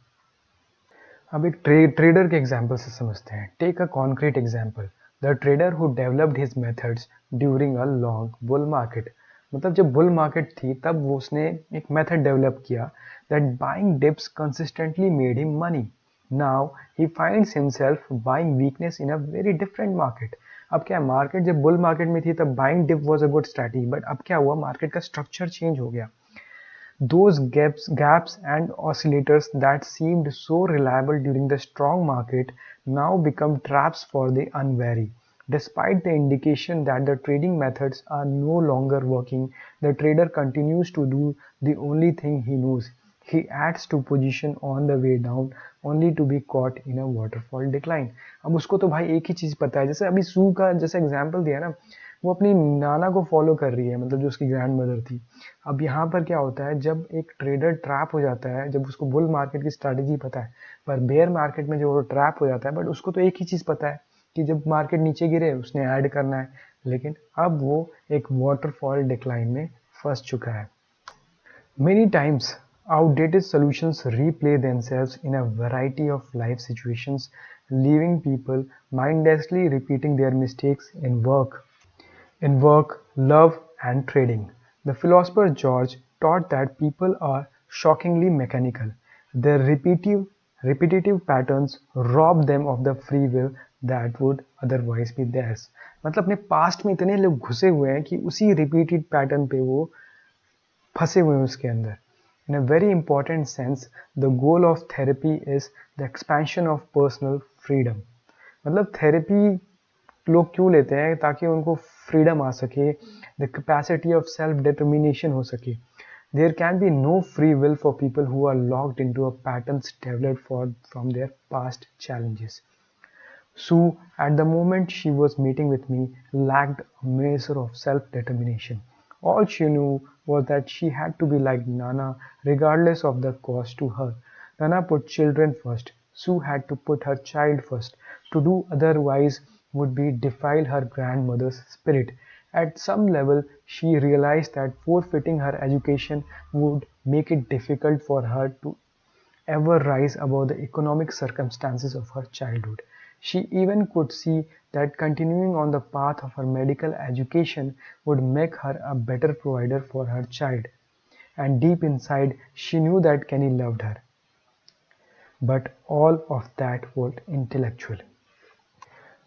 अब एक trader के example से समझते हैं. Take a concrete example. The trader who developed his methods during a long bull market. मतलब जब bull market थी तब वो उसने एक मेथड डेवलप किया that buying dips consistently made him money. Now he finds himself buying weakness in a very different market. अब क्या मार्केट जब बुल मार्केट में थी तब buying dip was a good strategy, but अब क्या हुआ, मार्केट का स्ट्रक्चर चेंज हो गया. Those gaps and oscillators that seemed so reliable during the strong market now become traps for the unwary. Despite the indication that the trading methods are no longer working, the trader continues to do the only thing he knows. He adds to position on the way down only to be caught in a waterfall decline. अब उसको तो भाई एक ही चीज पता है, जैसे अभी सू का जैसे एग्जांपल दिया ना, वो अपनी नाना को फॉलो कर रही है, मतलब जो उसकी ग्रैंड मदर थी. अब यहाँ पर क्या होता है, जब एक ट्रेडर ट्रैप हो जाता है, जब उसको बुल मार्केट की स्ट्रैटेजी पता है, पर बेयर मार्केट में जो वो ट्रैप हो जाता है, बट उसको तो एक ही चीज़ पता है कि जब मार्केट नीचे गिरे उसने ऐड करना है, लेकिन अब वो एक वाटरफॉल डिक्लाइन में फंस चुका है. Many times, outdated solutions replay themselves in a variety of life situations, leaving people mindlessly repeating their mistakes in work, love, and trading. The philosopher George taught that people are shockingly mechanical. Their repetitive patterns rob them of the free will that would otherwise be theirs. मतलब अपने past में इतने लोग घुसे हुए हैं कि उसी रिपीटेड पैटर्न पे वो फंसे हुए हैं उसके अंदर. In a very important sense, the goal of therapy is the expansion of personal freedom. मतलब थेरेपी लोग क्यों लेते हैं, ताकि उनको फ्रीडम आ सके, the capacity of self determination हो सके. There can be no free will for people who are locked into a patterns developed from their past challenges. Sue, at the moment she was meeting with me, lacked a measure of self-determination. All she knew was that she had to be like Nana, regardless of the cost to her. Nana put children first. Sue had to put her child first. To do otherwise would be defile her grandmother's spirit. At some level, she realized that forfeiting her education would make it difficult for her to ever rise above the economic circumstances of her childhood. She even could see that continuing on the path of her medical education would make her a better provider for her child. And deep inside, she knew that Kenny loved her. But all of that was intellectual.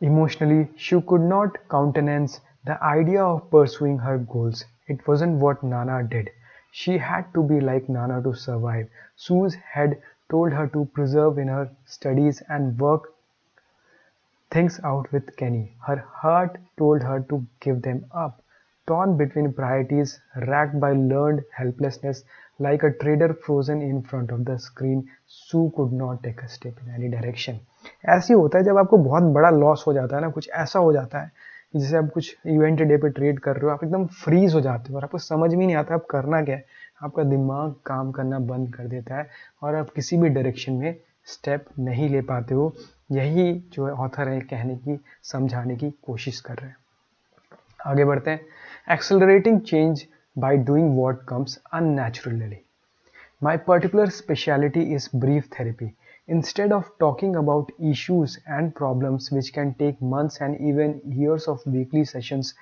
Emotionally, she could not countenance the idea of pursuing her goals. It wasn't what Nana did. She had to be like Nana to survive. Sue's head told her to persevere in her studies and work things out with Kenny. Her heart told her to give them up. Torn between priorities, racked by learned helplessness, like a trader frozen in front of the screen, Sue could not take a step in any direction. ऐसे ही होता है जब आपको बहुत बड़ा loss हो जाता है ना, कुछ ऐसा हो जाता है कि जैसे आप कुछ इवेंट डे पे ट्रेड कर रहे हो, आप एकदम फ्रीज हो जाते हो और आपको समझ में नहीं आता आप करना क्या है. आपका दिमाग काम करना बंद कर देता है और आप किसी भी डायरेक्शन में स्टेप नहीं ले पाते हो. यही जो ऑथर है कहने की, समझाने की कोशिश कर रहे हैं. आगे बढ़ते हैं. Accelerating change by doing what comes unnaturally. My particular specialty is brief therapy. Instead of talking about issues and problems which can take months and even years of weekly sessions,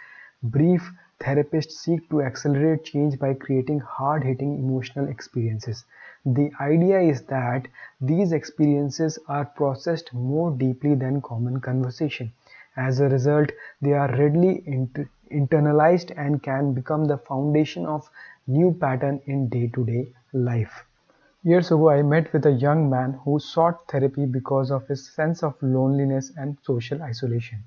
brief therapists seek to accelerate change by creating hard-hitting emotional experiences. The idea is that these experiences are processed more deeply than common conversation. As a result, they are readily internalized and can become the foundation of new pattern in day-to-day life. Years ago, I met with a young man who sought therapy because of his sense of loneliness and social isolation.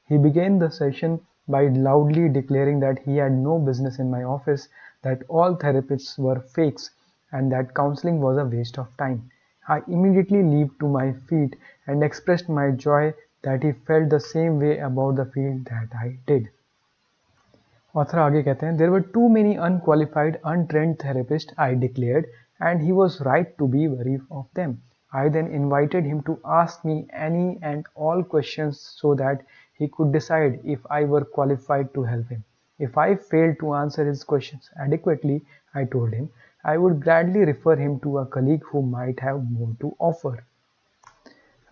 He began the session by loudly declaring that he had no business in my office, that all therapists were fakes, and that counseling was a waste of time. I immediately leaped to my feet and expressed my joy that he felt the same way about the field that I did. Author आगे कहते हैं, There were too many unqualified, untrained therapists, I declared, and he was right to be wary of them. I then invited him to ask me any and all questions so that he could decide if I were qualified to help him. If I failed to answer his questions adequately, I told him, I would gladly refer him to a colleague who might have more to offer.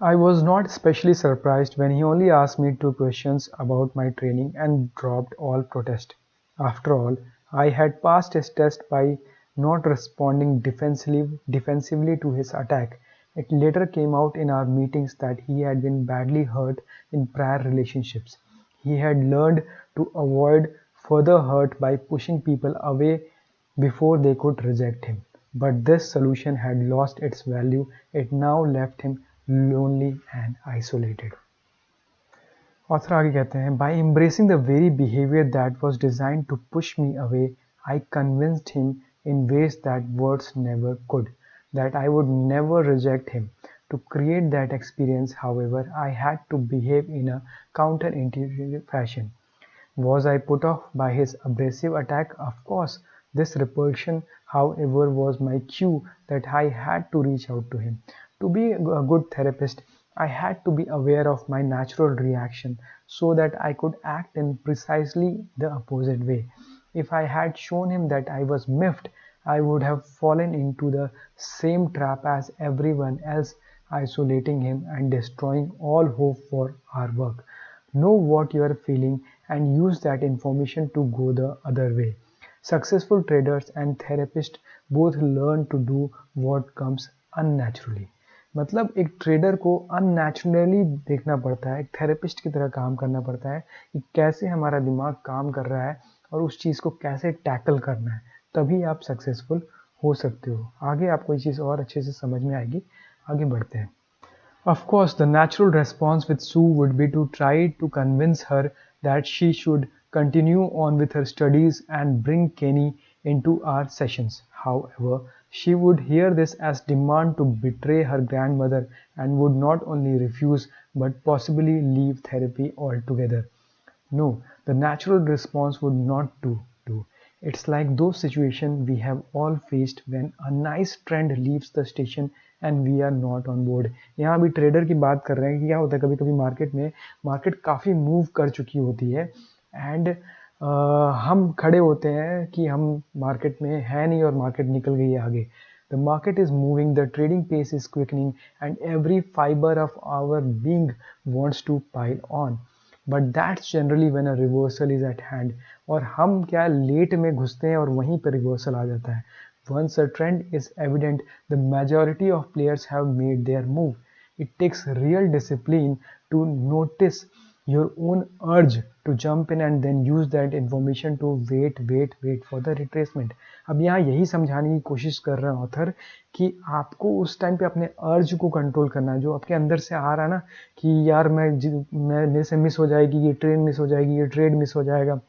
I was not especially surprised when he only asked me two questions about my training and dropped all protest. After all, I had passed his test by not responding defensively to his attack. It later came out in our meetings that he had been badly hurt in prior relationships. He had learned to avoid further hurt by pushing people away before they could reject him. But this solution had lost its value. It now left him lonely and isolated. Author आगे कहते हैं, By embracing the very behavior that was designed to push me away, I convinced him in ways that words never could, that I would never reject him. To create that experience, however, I had to behave in a counterintuitive fashion. Was I put off by his abrasive attack? Of course. This repulsion, however, was my cue that I had to reach out to him. To be a good therapist, I had to be aware of my natural reaction so that I could act in precisely the opposite way. If I had shown him that I was miffed, I would have fallen into the same trap as everyone else, isolating him and destroying all hope for our work. Know what you are feeling and use that information to go the other way. Successful traders and therapists both learn to do what comes unnaturally. मतलब एक trader को unnaturally देखना पड़ता है, एक therapist की तरह काम करना पड़ता है कि कैसे हमारा दिमाग काम कर रहा है और उस चीज़ को कैसे टैकल करना है, तभी आप सक्सेसफुल हो सकते हो. आगे आपको ये चीज़ और अच्छे से समझ में आएगी. आगे बढ़ते हैं. Of course, the natural response with Sue would be to try to convince her that she should continue on with her studies and bring Kenny into our sessions. However, she would hear this as demand to betray her grandmother and would not only refuse but possibly leave therapy altogether. No, the natural response would not do. It's like those situations we have all faced when a nice friend leaves the station and we are not on board. यहाँ अभी trader की बात कर रहे हैं कि क्या होता है कभी कभी मार्केट काफ़ी मूव कर चुकी होती है एंड हम खड़े होते हैं कि हम मार्केट में है नहीं और मार्केट निकल गई है आगे. The market is moving, the trading pace is quickening, and every fiber of our being wants to pile on. But that's generally when a reversal is at hand. और हम क्या लेट में घुसते हैं और वहीं पर रिवर्सल आ जाता है. Once a trend is evident, the majority of players have made their move. It takes real discipline to notice your own urge to jump in and then use that information to wait for the retracement. अब यहाँ यही समझाने की कोशिश कर रहा है author कि आपको उस टाइम पे अपने अर्ज को कंट्रोल करना है जो आपके अंदर से आ रहा है ना कि यार मैं मेरे से मिस हो जाएगी, ये ट्रेन मिस हो जाएगी, ये ट्रेड मिस हो जाएगा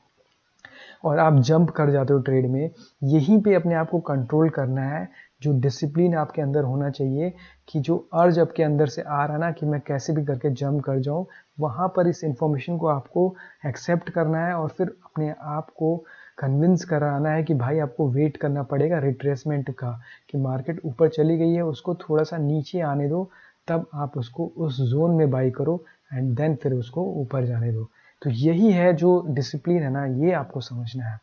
और आप जंप कर जाते हो ट्रेड में. यहीं पे अपने आप को कंट्रोल करना है. जो डिसिप्लिन आपके अंदर होना चाहिए कि जो अर्ज आपके अंदर से आ रहा ना कि मैं कैसे भी करके जंप कर जाऊं, वहाँ पर इस इंफॉर्मेशन को आपको एक्सेप्ट करना है और फिर अपने आप को कन्विंस कराना है कि भाई आपको वेट करना पड़ेगा रिट्रेसमेंट का, कि मार्केट ऊपर चली गई है उसको थोड़ा सा नीचे आने दो, तब आप उसको उस जोन में बाई करो एंड देन फिर उसको ऊपर जाने दो. तो यही है जो डिसिप्लिन है ना, ये आपको समझना है.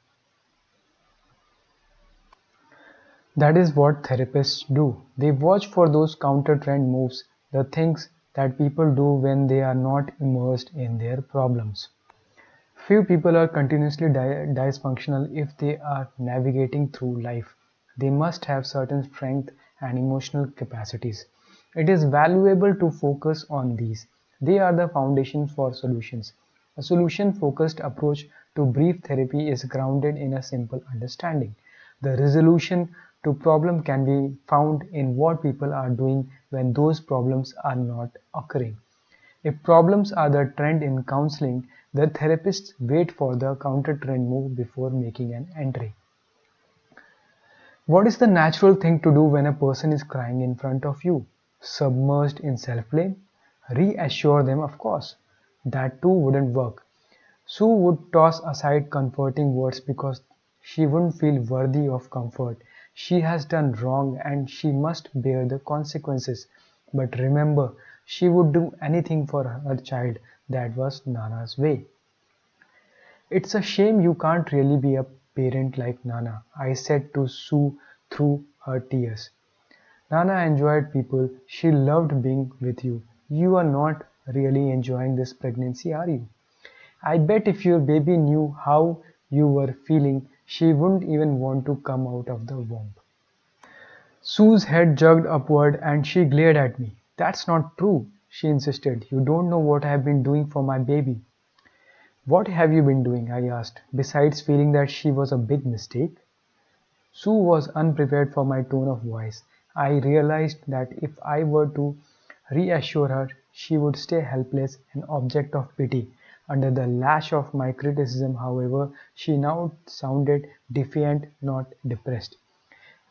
That is what therapists do. They watch for those counter-trend moves, the things that people do when they are not immersed in their problems. Few people are continuously dysfunctional if they are navigating through life. They must have certain strength and emotional capacities. It is valuable to focus on these. They are the foundation for solutions. A solution-focused approach to brief therapy is grounded in a simple understanding. The resolution to problem can be found in what people are doing when those problems are not occurring. If problems are the trend in counseling, the therapists wait for the counter-trend move before making an entry. What is the natural thing to do when a person is crying in front of you? Submerged in self-blame? Reassure them, of course. That too wouldn't work. Sue would toss aside comforting words because she wouldn't feel worthy of comfort. She has done wrong and she must bear the consequences. But remember, she would do anything for her child. That was Nana's way. It's a shame you can't really be a parent like Nana, I said to Sue through her tears. Nana enjoyed people. She loved being with you. You are not really enjoying this pregnancy, are you? I bet if your baby knew how you were feeling, she wouldn't even want to come out of the womb. Sue's head jerked upward and she glared at me. That's not true, she insisted. You don't know what I have been doing for my baby. What have you been doing? I asked, besides feeling that she was a big mistake. Sue was unprepared for my tone of voice. I realized that if I were to reassure her, she would stay helpless, an object of pity. Under the lash of my criticism, however, she now sounded defiant, not depressed.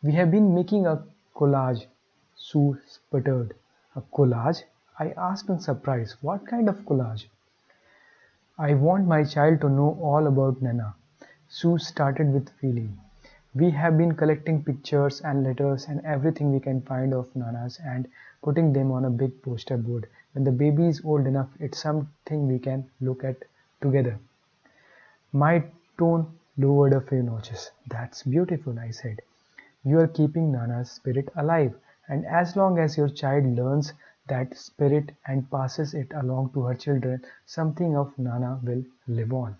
We have been making a collage, Sue sputtered. A collage? I asked in surprise. What kind of collage? I want my child to know all about Nana. Sue started with feeling. We have been collecting pictures and letters and everything we can find of Nanas and putting them on a big poster board. When the baby is old enough, it's something we can look at together. My tone lowered a few notches. That's beautiful, I said. You are keeping Nana's spirit alive, and as long as your child learns that spirit and passes it along to her children, something of Nana will live on.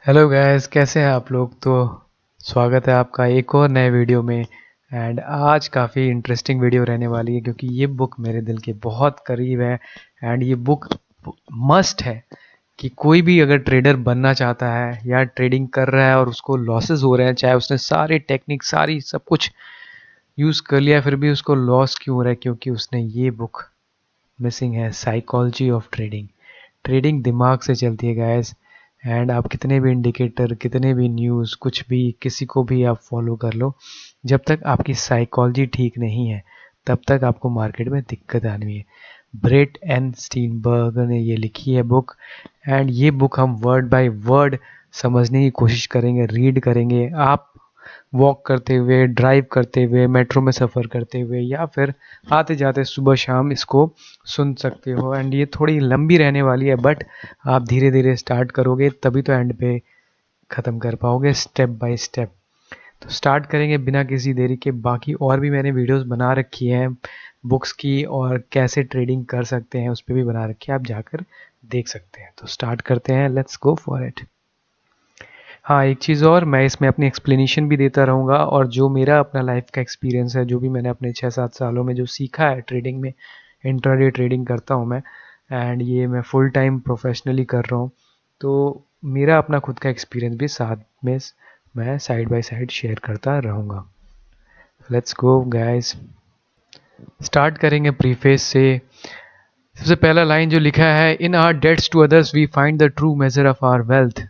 Hello guys, कैसे हैं आप लोग। तो स्वागत है आपका एक और नए वीडियो में। एंड आज काफ़ी इंटरेस्टिंग वीडियो रहने वाली है क्योंकि ये बुक मेरे दिल के बहुत करीब है। एंड ये बुक मस्ट है कि कोई भी अगर ट्रेडर बनना चाहता है या ट्रेडिंग कर रहा है और उसको लॉसेस हो रहे हैं, चाहे उसने सारे टेक्निक सारी सब कुछ यूज़ कर लिया फिर भी उसको लॉस क्यों हो रहा है, क्योंकि उसने ये बुक मिसिंग है, साइकोलॉजी ऑफ ट्रेडिंग। ट्रेडिंग दिमाग से चलती है गाइस। एंड आप कितने भी इंडिकेटर, कितने भी न्यूज़, कुछ भी, किसी को भी आप फॉलो कर लो, जब तक आपकी साइकोलॉजी ठीक नहीं है तब तक आपको मार्केट में दिक्कत आनी है। ब्रेट एंड स्टीनबर्ग ने ये लिखी है बुक। एंड ये बुक हम वर्ड बाय वर्ड समझने की कोशिश करेंगे, रीड करेंगे। आप वॉक करते हुए, ड्राइव करते हुए, मेट्रो में सफ़र करते हुए या फिर आते जाते सुबह शाम इसको सुन सकते हो। एंड ये थोड़ी लंबी रहने वाली है, बट आप धीरे धीरे स्टार्ट करोगे तभी तो एंड पे ख़त्म कर पाओगे, स्टेप बाय स्टेप। तो स्टार्ट करेंगे बिना किसी देरी के। बाकी और भी मैंने वीडियोस बना रखी हैं बुक्स की, और कैसे ट्रेडिंग कर सकते हैं उस पर भी बना रखी है, आप जाकर देख सकते हैं। तो स्टार्ट करते हैं, लेट्स गो फॉर इट। हाँ, एक चीज़ और, मैं इसमें अपनी एक्सप्लेनेशन भी देता रहूँगा, और जो मेरा अपना लाइफ का एक्सपीरियंस है, जो भी मैंने अपने 6-7 सालों में जो सीखा है ट्रेडिंग में, इंट्राडे ट्रेडिंग करता हूँ मैं, एंड ये मैं फुल टाइम प्रोफेशनली कर रहा हूँ। तो मेरा अपना खुद का एक्सपीरियंस भी साथ में मैं साइड बाय साइड शेयर करता रहूँगा। लेट्स गो गाइस, स्टार्ट करेंगे प्रीफेस से। सबसे पहला लाइन जो लिखा है, in our debts to others we find the true measure of our wealth.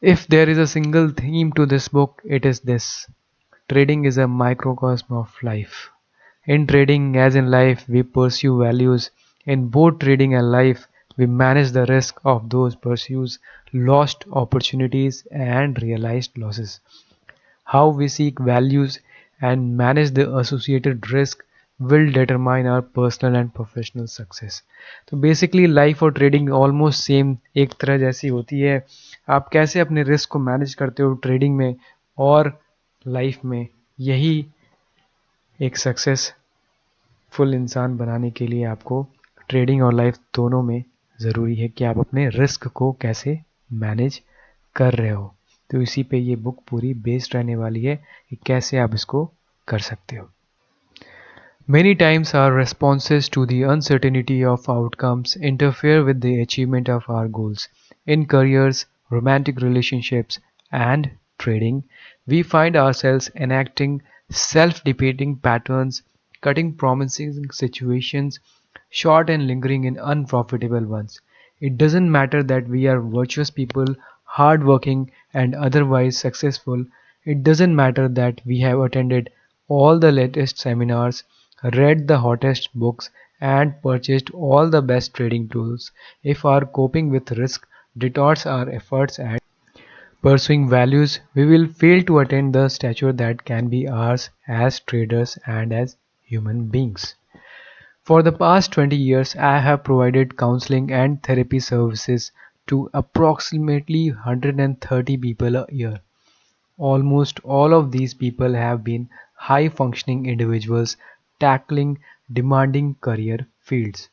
If there is a single theme to this book, it is this: trading is a microcosm of life. In trading, as in life, we pursue values. In both trading and life, we manage the risk of those pursuits, lost opportunities, and realized losses. How we seek values and manage the associated risk will determine our personal and professional success. तो basically life और trading almost same एक तरह जैसी होती है। आप कैसे अपने रिस्क को मैनेज करते हो ट्रेडिंग में और लाइफ में, यही एक सक्सेसफुल इंसान बनाने के लिए आपको ट्रेडिंग और लाइफ दोनों में ज़रूरी है कि आप अपने रिस्क को कैसे मैनेज कर रहे हो। तो इसी पे ये बुक पूरी बेस्ड रहने वाली है कि कैसे आप इसको कर सकते हो। Many times our responses to the uncertainty of outcomes interfere with the achievement of our goals. In careers, romantic relationships, and trading, we find ourselves enacting self-defeating patterns, cutting promising situations short and lingering in unprofitable ones. It doesn't matter that we are virtuous people, hardworking, and otherwise successful. It doesn't matter that we have attended all the latest seminars, read the hottest books, and purchased all the best trading tools. If our coping with risk distorts our efforts at pursuing values, we will fail to attain the stature that can be ours as traders and as human beings. For the past 20 years, I have provided counseling and therapy services to approximately 130 people a year. Almost all of these people have been high functioning individuals tackling demanding career fields.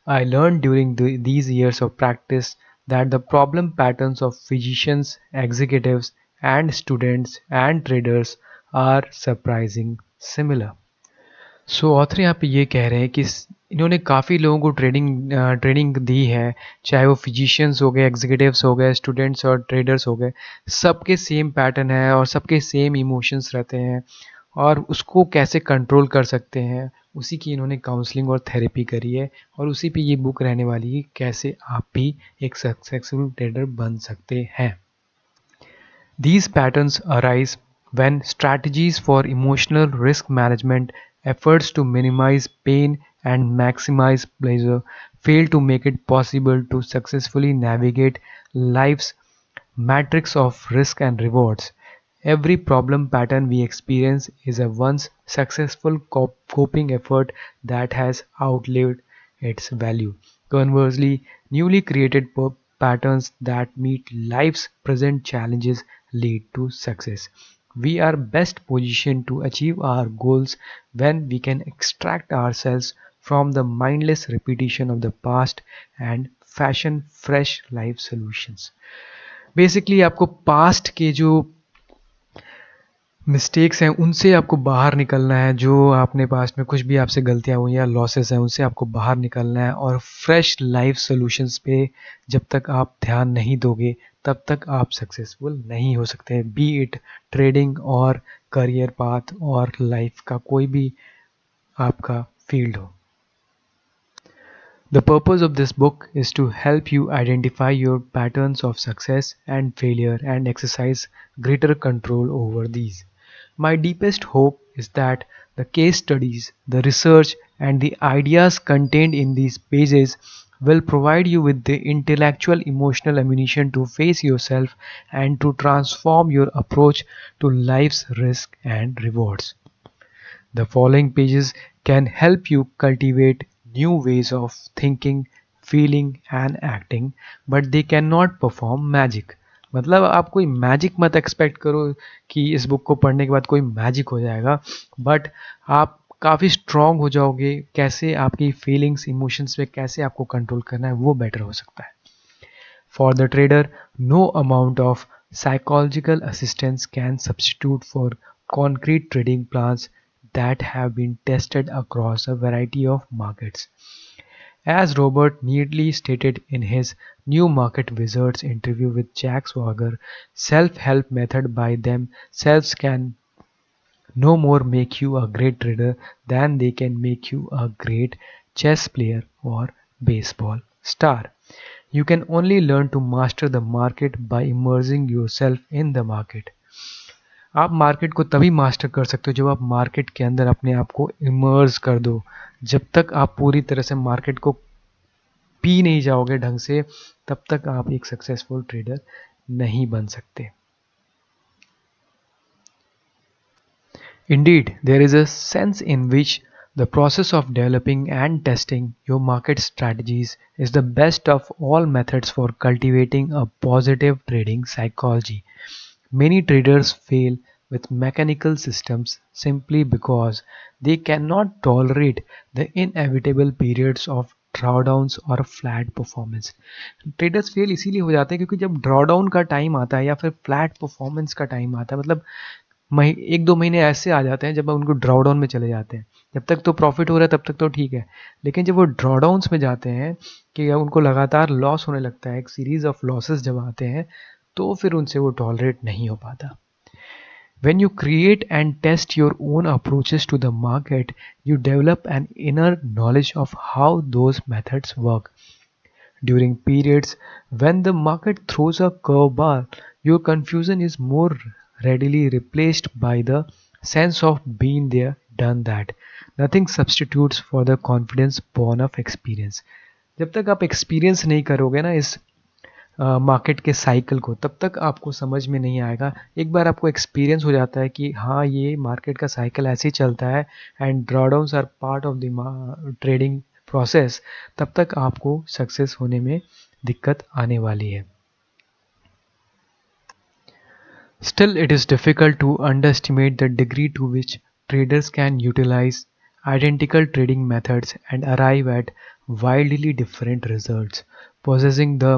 I learned during these years of practice that the problem patterns of physicians, executives, and students and traders are surprising similar. So author यहाँ पे ये कह रहे हैं कि इन्होंने काफ़ी लोगों को ट्रेनिंग दी है, चाहे वो फिजिशियंस हो गए, एग्जीक्यूटिव्स हो गए, स्टूडेंट्स और ट्रेडर्स हो गए। सबके सेम पैटर्न है और सबके सेम इमोशंस रहते हैं और उसको कैसे कंट्रोल कर सकते हैं, उसी की इन्होंने काउंसलिंग और थेरेपी करी है और उसी पे ये बुक रहने वाली है, कैसे आप भी एक सक्सेसफुल ट्रेडर बन सकते हैं। These patterns arise when strategies for emotional risk management, efforts to minimize pain and maximize pleasure, fail to make it possible to successfully navigate life's matrix of risk and rewards. Every problem pattern we experience is a once successful coping effort that has outlived its value. Conversely, newly created patterns that meet life's present challenges lead to success. We are best positioned to achieve our goals when we can extract ourselves from the mindless repetition of the past and fashion fresh life solutions. Basically आपको past के जो mistakes हैं उनसे आपको बाहर निकलना है, जो आपने पास्ट में कुछ भी आपसे गलतियाँ हुई या लॉसेस हैं उनसे आपको बाहर निकलना है और फ्रेश लाइफ सॉल्यूशंस पे जब तक आप ध्यान नहीं दोगे तब तक आप सक्सेसफुल नहीं हो सकते, बी इट ट्रेडिंग और करियर पाथ और लाइफ का कोई भी आपका फील्ड हो। The purpose of this book is to help you identify your patterns of success and failure and exercise greater control over these. My deepest hope is that the case studies, the research, and the ideas contained in these pages will provide you with the intellectual emotional ammunition to face yourself and to transform your approach to life's risk and rewards. The following pages can help you cultivate new ways of thinking, feeling and acting, but they cannot perform magic. मतलब आप कोई magic मत expect करो कि इस book को पढ़ने के बाद कोई मैजिक हो जाएगा, बट आप काफ़ी स्ट्रॉन्ग हो जाओगे, कैसे आपकी फीलिंग्स इमोशंस पे कैसे आपको कंट्रोल करना है वो बेटर हो सकता है। For the trader, no amount of psychological assistance can substitute for concrete trading plans that have been tested across a variety of markets. As Robert neatly stated in his New Market Wizards interview with Jack Swagger, self-help method by themselves can no more make you a great trader than they can make you a great chess player or baseball star. You can only learn to master the market by immersing yourself in the market. आप market को तभी master कर सकते हो जब आप market के अंदर अपने आप को इमर्स कर दो। जब तक आप पूरी तरह से मार्केट को पी नहीं जाओगे ढंग से, तब तक आप एक सक्सेसफुल ट्रेडर नहीं बन सकते। Indeed, there is a sense in which the process of developing and testing your market strategies is the best of all methods for cultivating a positive trading psychology. Many traders fail with mechanical systems simply because they cannot tolerate the inevitable periods of ड्रॉडाउन्स और flat performance. Traders fail इसीलिए हो जाते हैं क्योंकि जब drawdown का time आता है या फिर फ्लैट परफॉर्मेंस का टाइम आता है, मतलब 1-2 महीने ऐसे आ जाते हैं जब उनको ड्रॉडाउन में चले जाते हैं। जब तक तो प्रॉफिट हो रहा है तब तक तो ठीक है, लेकिन जब वो ड्रॉडाउन्स में जाते हैं कि उनको लगातार लॉस होने लगता है, एक सीरीज ऑफ लॉसेस जब आते हैं, तो फिर उनसे वो टॉलरेट नहीं हो पाता। When you create and test your own approaches to the market, you develop an inner knowledge of how those methods work. During periods when the market throws a curveball, your confusion is more readily replaced by the sense of being there, done that. Nothing substitutes for the confidence born of experience. जब तक आप experience नहीं करोगे ना इस market के cycle को, तब तक आपको समझ में नहीं आएगा। एक बार आपको एक्सपीरियंस हो जाता है कि हाँ, ये मार्केट का साइकिल ऐसे ही चलता है and drawdowns are part of the trading process, तब तक आपको सक्सेस होने में दिक्कत आने वाली है। Still, it is difficult to underestimate the degree to which traders can utilize identical trading methods and arrive at wildly different results. Possessing the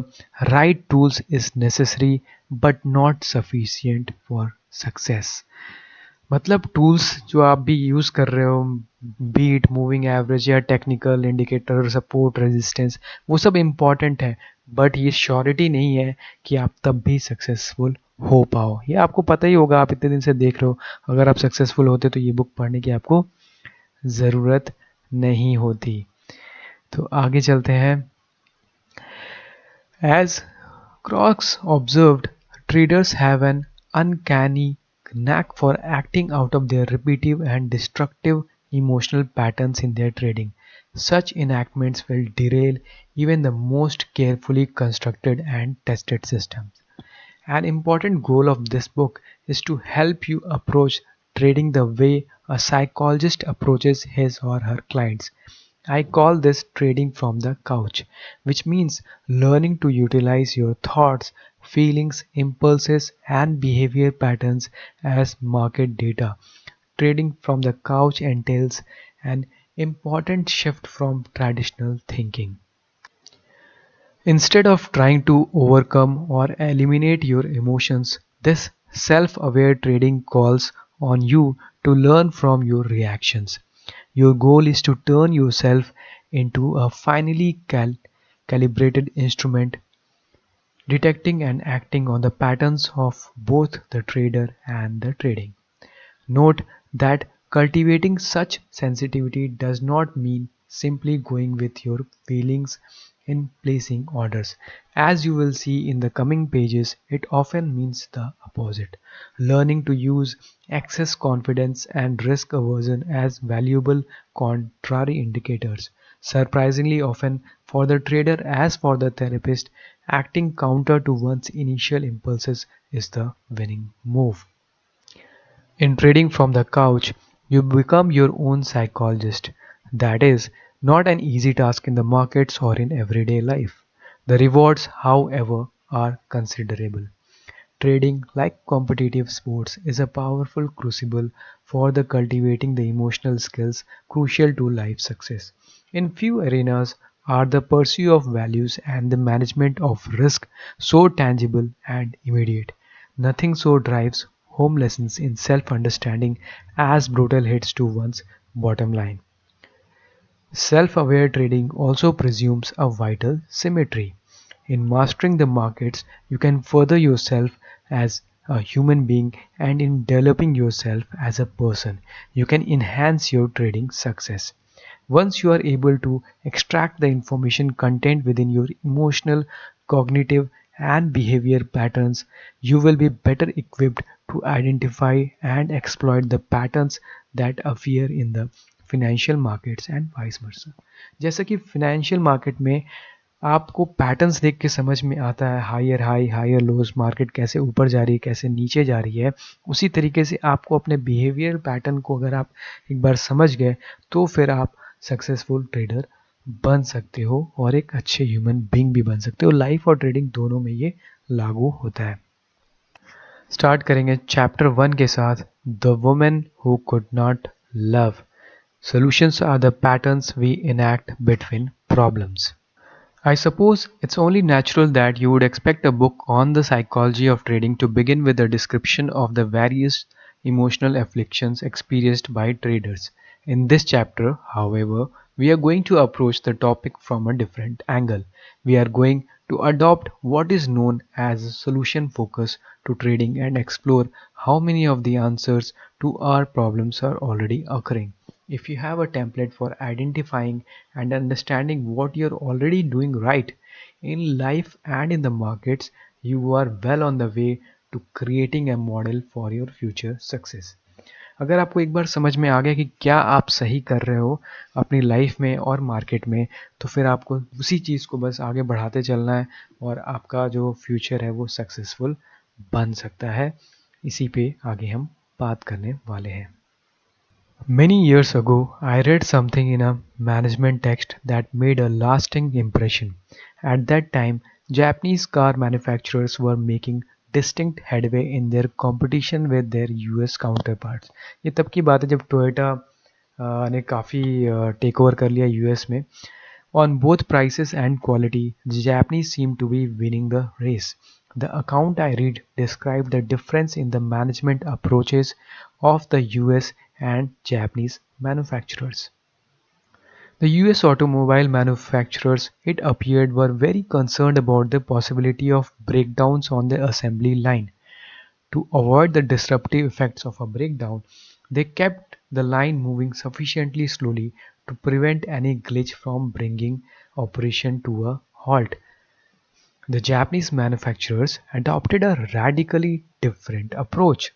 right tools is necessary but not sufficient for success. मतलब tools जो आप भी use कर रहे हो, beat moving average या technical indicator, support, resistance, वो सब इम्पॉर्टेंट है, बट ये श्योरिटी नहीं है कि आप तब भी सक्सेसफुल हो पाओ। ये आपको पता ही होगा, आप इतने दिन से देख रहे हो। अगर आप सक्सेसफुल होते तो ये बुक पढ़ने की आपको ज़रूरत नहीं होती। तो आगे चलते हैं। As Crocs observed, traders have an uncanny knack for acting out of their repetitive and destructive emotional patterns in their trading. Such enactments will derail even the most carefully constructed and tested systems. An important goal of this book is to help you approach trading the way a psychologist approaches his or her clients. I call this trading from the couch, which means learning to utilize your thoughts, feelings, impulses, and behavior patterns as market data. Trading from the couch entails an important shift from traditional thinking. Instead of trying to overcome or eliminate your emotions, this self aware trading calls on you to learn from your reactions. Your goal is to turn yourself into a finely calibrated instrument, detecting and acting on the patterns of both the trader and the trading. Note that cultivating such sensitivity does not mean simply going with your feelings in placing orders. As you will see in the coming pages, it often means the opposite. Learning to use excess confidence and risk aversion as valuable contrary indicators. Surprisingly often, for the trader as for the therapist, acting counter to one's initial impulses is the winning move. In trading from the couch, you become your own psychologist. That is not an easy task in the markets or in everyday life. The rewards, however, are considerable. Trading, like competitive sports, is a powerful crucible for the cultivating the emotional skills crucial to life success. In few arenas are the pursuit of values and the management of risk so tangible and immediate. Nothing so drives home lessons in self-understanding as brutal hits to one's bottom line. Self-aware trading also presumes a vital symmetry. In mastering the markets, you can further yourself as a human being, and in developing yourself as a person, you can enhance your trading success. Once you are able to extract the information contained within your emotional, cognitive, and behavior patterns, you will be better equipped to identify and exploit the patterns that appear in the financial markets and vice versa. जैसा कि financial market में आपको patterns देख के समझ में आता है higher high higher lows, market कैसे ऊपर जा रही है कैसे नीचे जा रही है, उसी तरीके से आपको अपने बिहेवियर पैटर्न को अगर आप एक बार समझ गए तो फिर आप सक्सेसफुल ट्रेडर बन सकते हो और एक अच्छे ह्यूमन बीइंग भी बन सकते हो। लाइफ और ट्रेडिंग दोनों में ये लागू होता है। स्टार्ट करेंगे चैप्टर 1 के साथ, the woman who could not love. Solutions are the patterns we enact between problems. I suppose it's only natural that you would expect a book on the psychology of trading to begin with a description of the various emotional afflictions experienced by traders. In this chapter, however, we are going to approach the topic from a different angle. We are going to adopt what is known as a solution focus to trading and explore how many of the answers to our problems are already occurring. If you have a template for identifying and understanding what you're already doing right in life and in the markets, you are well on the way to creating a model for your future success. अगर आपको एक बार समझ में आ गया कि क्या आप सही कर रहे हो अपनी लाइफ में और मार्केट में, तो फिर आपको उसी चीज़ को बस आगे बढ़ाते चलना है और आपका जो फ्यूचर है वो सक्सेसफुल बन सकता है. इसी पे आगे हम बात करने वाले हैं. Many years ago, I read something in a management text that made a lasting impression. At that time, Japanese car manufacturers were making distinct headway in their competition with their US counterparts. ये तब की बात है जब Toyota ने काफ़ी take over कर लिया यूएस में. On both prices and quality, the Japanese seem to be winning the race. The account I read described the difference in the management approaches of the US and Japanese manufacturers. The US automobile manufacturers, it appeared, were very concerned about the possibility of breakdowns on the assembly line. To avoid the disruptive effects of a breakdown, they kept the line moving sufficiently slowly to prevent any glitch from bringing operation to a halt. The Japanese manufacturers adopted a radically different approach.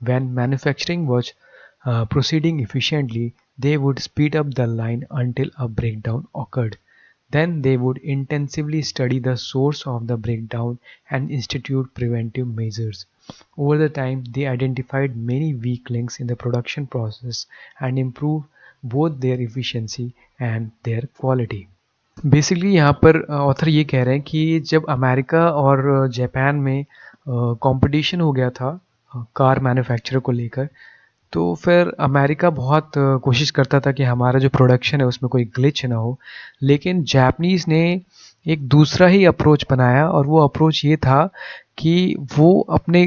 When manufacturing was proceeding efficiently, they would speed up the line until a breakdown occurred. Then they would intensively study the source of the breakdown and institute preventive measures. Over the time, they identified many weak links in the production process and improved both their efficiency and their quality. Basically यहाँ पर author ये कह रहे हैं कि जब America और Japan में कंपटीशन हो गया था कार मैन्युफैक्चरर को लेकर, तो फिर अमेरिका बहुत कोशिश करता था कि हमारा जो प्रोडक्शन है उसमें कोई ग्लिच ना हो. लेकिन जापानीज़ ने एक दूसरा ही अप्रोच बनाया और वो अप्रोच ये था कि वो अपने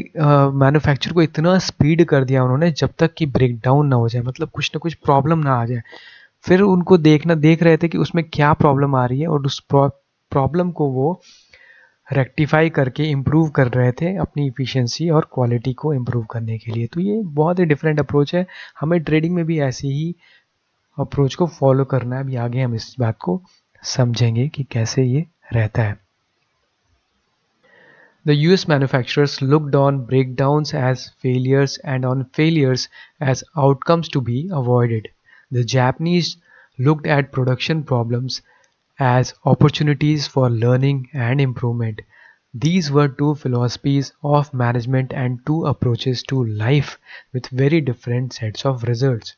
मैन्युफैक्चर को इतना स्पीड कर दिया उन्होंने जब तक कि ब्रेक डाउन ना हो जाए, मतलब कुछ ना कुछ प्रॉब्लम ना आ जाए. फिर उनको देख रहे थे कि उसमें क्या प्रॉब्लम आ रही है और उस प्रॉब्लम को वो रेक्टिफाई करके इम्प्रूव कर रहे थे अपनी इफ़िशियंसी और क्वालिटी को इम्प्रूव करने के लिए. तो ये बहुत ही डिफरेंट अप्रोच है. हमें ट्रेडिंग में भी ऐसे ही अप्रोच को फॉलो करना है. अभी आगे हम इस बात को समझेंगे कि कैसे ये रहता है. The US manufacturers looked on breakdowns as failures and on failures as outcomes to be avoided. The Japanese looked at production problems as opportunities for learning and improvement. These were two philosophies of management and two approaches to life with very different sets of results.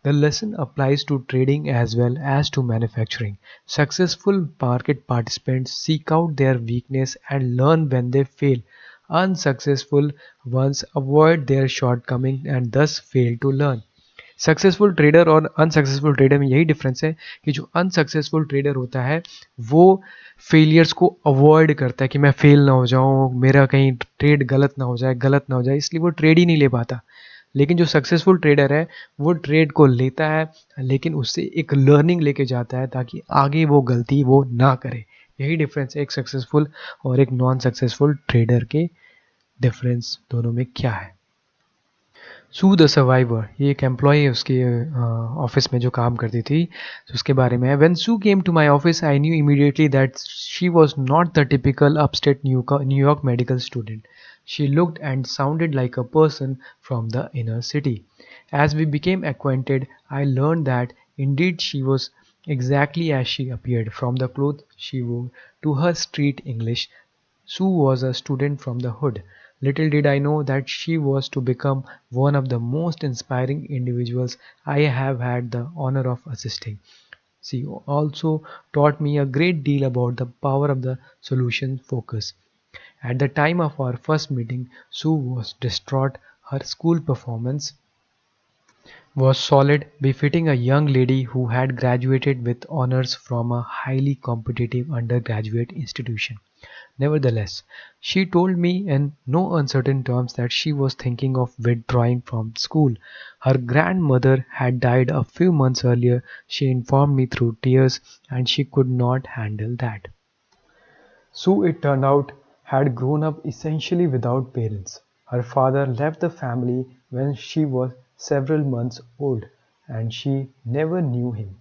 The lesson applies to trading as well as to manufacturing. Successful market participants seek out their weakness and learn when they fail. Unsuccessful ones avoid their shortcomings and thus fail to learn. Successful trader और unsuccessful trader में यही difference है कि जो unsuccessful trader होता है वो failures को अवॉइड करता है कि मैं फेल ना हो जाऊं, मेरा कहीं ट्रेड गलत ना हो जाए, इसलिए वो ट्रेड ही नहीं ले पाता. लेकिन जो सक्सेसफुल ट्रेडर है वो ट्रेड को लेता है लेकिन उससे एक लर्निंग लेके जाता है ताकि आगे वो गलती वो ना करे. यही डिफरेंस है एक सक्सेसफुल और एक नॉन सक्सेसफुल ट्रेडर के. डिफरेंस दोनों में क्या है. सू द सर्वाइवर, ये एक एम्प्लॉय है उसके ऑफिस में जो काम करती थी, तो उसके बारे में है. When Sue came to my office I knew immediately that she was not the typical upstate New York medical student. She looked and sounded like a person from the inner city. As we became acquainted, I learned that indeed she was exactly as she appeared from the clothes she wore to her street English. Sue was a student from the hood. Little did I know that she was to become one of the most inspiring individuals I have had the honor of assisting. She also taught me a great deal about the power of the solution focus. At the time of our first meeting, Sue was distraught. Her school performance was solid, befitting a young lady who had graduated with honors from a highly competitive undergraduate institution. Nevertheless, she told me in no uncertain terms that she was thinking of withdrawing from school. Her grandmother had died a few months earlier, she informed me through tears, and she could not handle that. Sue, it turned out, had grown up essentially without parents. Her father left the family when she was several months old, and she never knew him.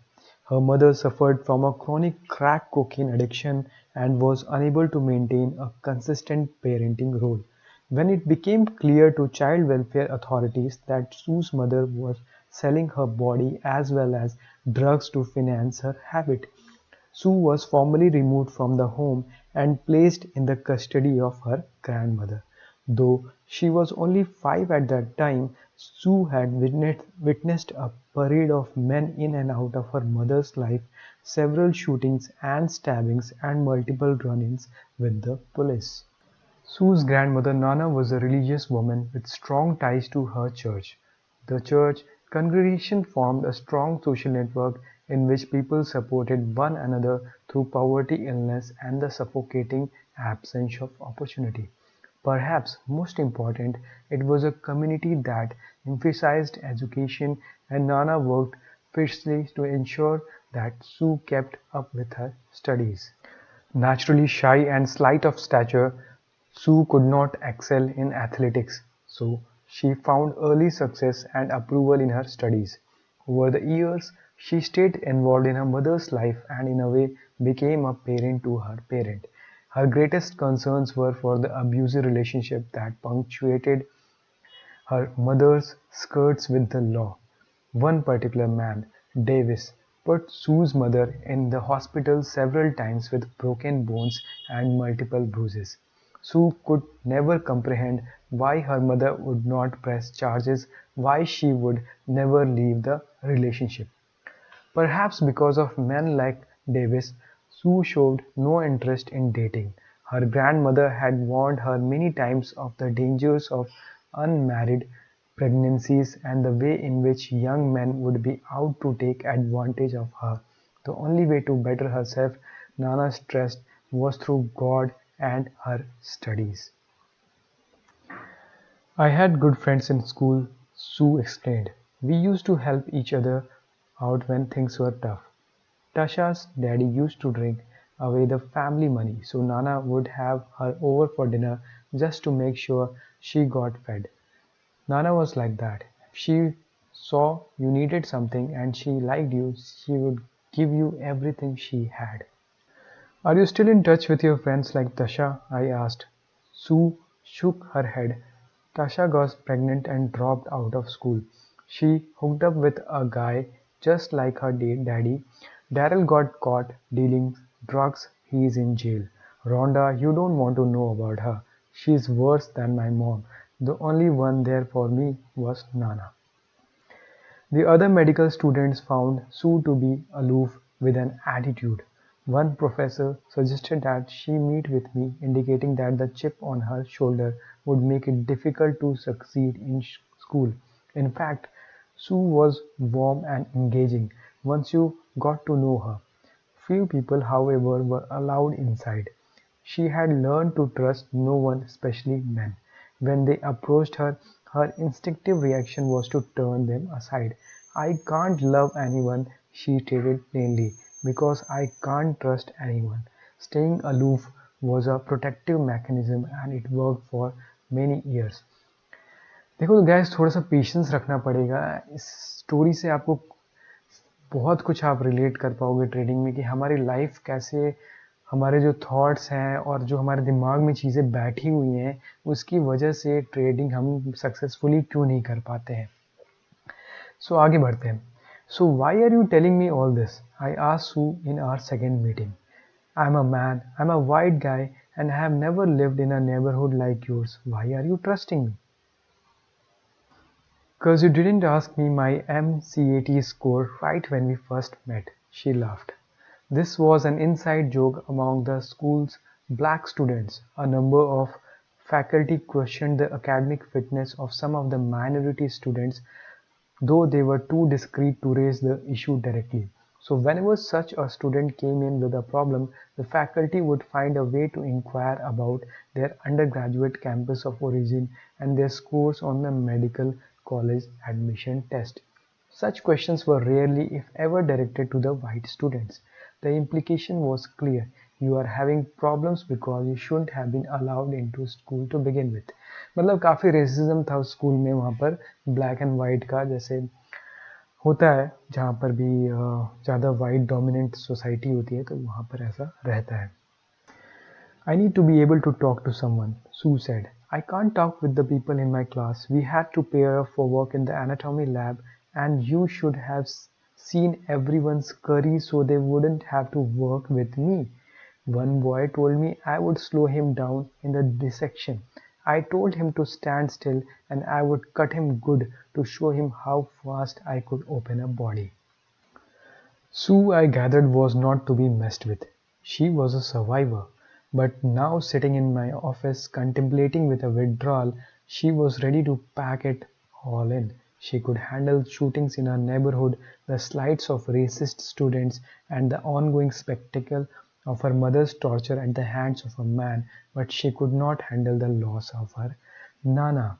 Her mother suffered from a chronic crack cocaine addiction and was unable to maintain a consistent parenting role. When it became clear to child welfare authorities that Sue's mother was selling her body as well as drugs to finance her habit, Sue was formally removed from the home and placed in the custody of her grandmother. Though she was only 5 at that time, Sue had witnessed a parade of men in and out of her mother's life, several shootings and stabbings, and multiple run-ins with the police. Sue's grandmother Nana was a religious woman with strong ties to her church. The church congregation formed a strong social network in which people supported one another through poverty, illness, and the suffocating absence of opportunity. Perhaps most important, it was a community that emphasized education, and Nana worked fiercely to ensure that Sue kept up with her studies. Naturally shy and slight of stature, Sue could not excel in athletics, so she found early success and approval in her studies. Over the years, she stayed involved in her mother's life and in a way became a parent to her parent. Her greatest concerns were for the abusive relationship that punctuated her mother's skirts with the law. One particular man, Davis, put Sue's mother in the hospital several times with broken bones and multiple bruises. Sue could never comprehend why her mother would not press charges, why she would never leave the relationship. Perhaps because of men like Davis, Sue showed no interest in dating. Her grandmother had warned her many times of the dangers of unmarried pregnancies and the way in which young men would be out to take advantage of her. The only way to better herself, Nana stressed, was through God and her studies. I had good friends in school, Sue explained. We used to help each other out when things were tough. Tasha's daddy used to drink away the family money, so Nana would have her over for dinner just to make sure she got fed. Nana was like that. If she saw you needed something and she liked you, she would give you everything she had. Are you still in touch with your friends like Tasha? I asked. Sue shook her head. Tasha got pregnant and dropped out of school. She hooked up with a guy just like her daddy. Daryl got caught dealing drugs. He's in jail. Rhonda, you don't want to know about her. She's worse than my mom. The only one there for me was Nana. The other medical students found Sue to be aloof with an attitude. One professor suggested that she meet with me, indicating that the chip on her shoulder would make it difficult to succeed in school. In fact, Sue was warm and engaging once you got to know her. Few people, however, were allowed inside. She had learned to trust no one, especially men. When they approached her, her instinctive reaction was to turn them aside. "I can't love anyone," she stated plainly, "because I can't trust anyone." Staying aloof was a protective mechanism and it worked for many years. देखो gas थोड़ा सा patience रखना पड़ेगा इस story से आपको बहुत कुछ आप रिलेट कर पाओगे ट्रेडिंग में कि हमारी लाइफ कैसे हमारे जो थॉट्स हैं और जो हमारे दिमाग में चीज़ें बैठी हुई हैं उसकी वजह से ट्रेडिंग हम सक्सेसफुली क्यों नहीं कर पाते हैं सो आगे बढ़ते हैं so why are you telling me all this I asked Sue in our second meeting I am a man I am a white guy and I have never lived in a neighbourhood like yours why are you trusting me "'Cause you didn't ask me my MCAT score right when we first met," she laughed. This was an inside joke among the school's black students. A number of faculty questioned the academic fitness of some of the minority students though they were too discreet to raise the issue directly. So whenever such a student came in with a problem, the faculty would find a way to inquire about their undergraduate campus of origin and their scores on the medical college admission test. Such questions were rarely, if ever, directed to the white students. The implication was clear: you are having problems because you shouldn't have been allowed into school to begin with. मतलब काफ़ी racism था उस school में वहाँ पर black and white का, जैसे होता है जहाँ पर भी ज़्यादा वाइट डोमिनेंट सोसाइटी होती है तो वहाँ पर ऐसा रहता है. I need to be able to talk to someone, Sue said. I can't talk with the people in my class. We had to pair up for work in the anatomy lab, and you should have seen everyone's curry so they wouldn't have to work with me. One boy told me I would slow him down in the dissection. I told him to stand still and I would cut him good to show him how fast I could open a body. Sue, I gathered, was not to be messed with. She was a survivor. But now, sitting in my office contemplating with a withdrawal, she was ready to pack it all in. She could handle shootings in her neighborhood, the slights of racist students, and the ongoing spectacle of her mother's torture at the hands of a man, but she could not handle the loss of her Nana.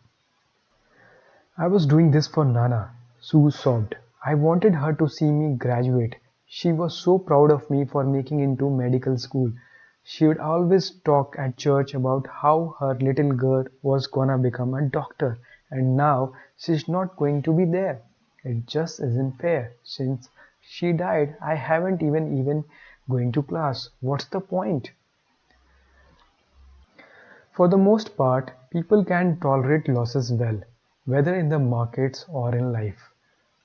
I was doing this for Nana, Sue sobbed. I wanted her to see me graduate. She was so proud of me for making into medical school. She would always talk at church about how her little girl was gonna become a doctor, and now she's not going to be there. It just isn't fair. Since she died, I haven't even going to class. What's the point? For the most part, people can tolerate losses well, whether in the markets or in life.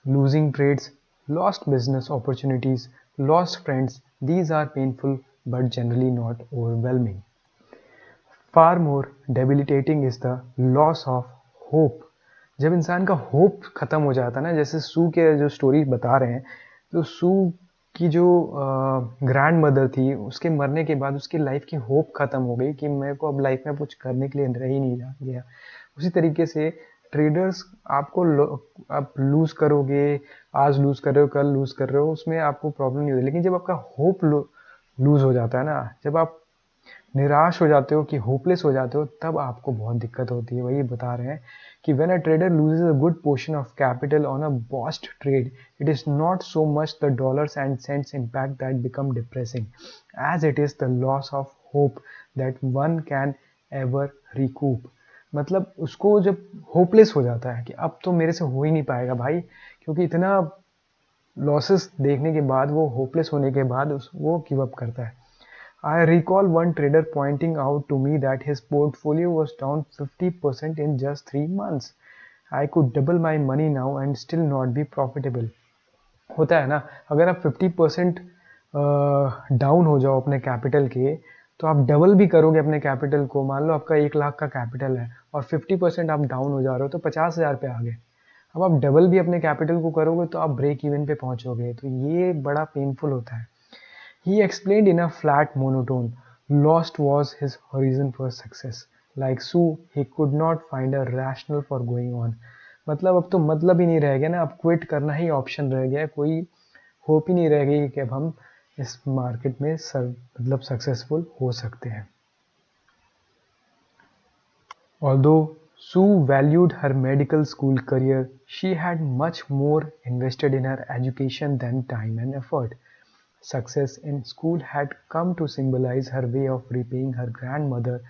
Losing trades, lost business opportunities, lost friends, these are painful but generally not overwhelming. Far more debilitating is the loss of hope. जब इंसान का hope खत्म हो जाता है ना, जैसे सू के जो स्टोरी बता रहे हैं, तो सू की जो ग्रैंड मदर थी, उसके मरने के बाद उसकी लाइफ की होप खत्म हो गई कि मेरे को अब लाइफ में कुछ करने के लिए रह ही नहीं गया. उसी तरीके से ट्रेडर्स आपको आप लूज करोगे, आज लूज कर रहे हो, कल लूज कर रहे हो, उसमें आपको प्रॉब्लम नहीं होती. लेकिन जब आपका होप लूज हो जाता है ना, जब आप निराश हो जाते हो कि होपलेस हो जाते हो, तब आपको बहुत दिक्कत होती है. वही बता रहे हैं कि when a trader loses a good portion of capital on a botched trade, it is not so much the dollars and cents impact that become depressing, as it is the loss of hope that one can ever recoup. मतलब उसको जब hopeless हो जाता है कि अब तो मेरे से हो ही नहीं पाएगा भाई, क्योंकि इतना लॉसेस देखने के बाद, वो होपलेस होने के बाद वो गिव अप करता है. I recall one trader pointing out to me that his portfolio was down 50% in just 3 months. I could double my money now and still not be profitable. होता है ना, अगर आप 50% डाउन हो जाओ अपने कैपिटल के, तो आप डबल भी करोगे अपने कैपिटल को. मान लो आपका 1 लाख का कैपिटल है और 50% आप डाउन हो जा रहे हो, तो 50,000 पे आ गए. अब आप डबल भी अपने कैपिटल को करोगे तो आप ब्रेक इवन पे पहुंचोगे. तो ये बड़ा पेनफुल होता है. He explained in a flat monotone. Lost was his horizon for success. Like Sue, he could not find a rationale for going on. मतलब अब तो मतलब ही नहीं रह गया ना, अब क्विट करना ही ऑप्शन रह गया. कोई होप ही नहीं रह गई कि अब हम इस मार्केट में मतलब सक्सेसफुल हो सकते हैं. Although Sue valued her medical school career, she had much more invested in her education than time and effort. Success in school had come to symbolize her way of repaying her grandmother,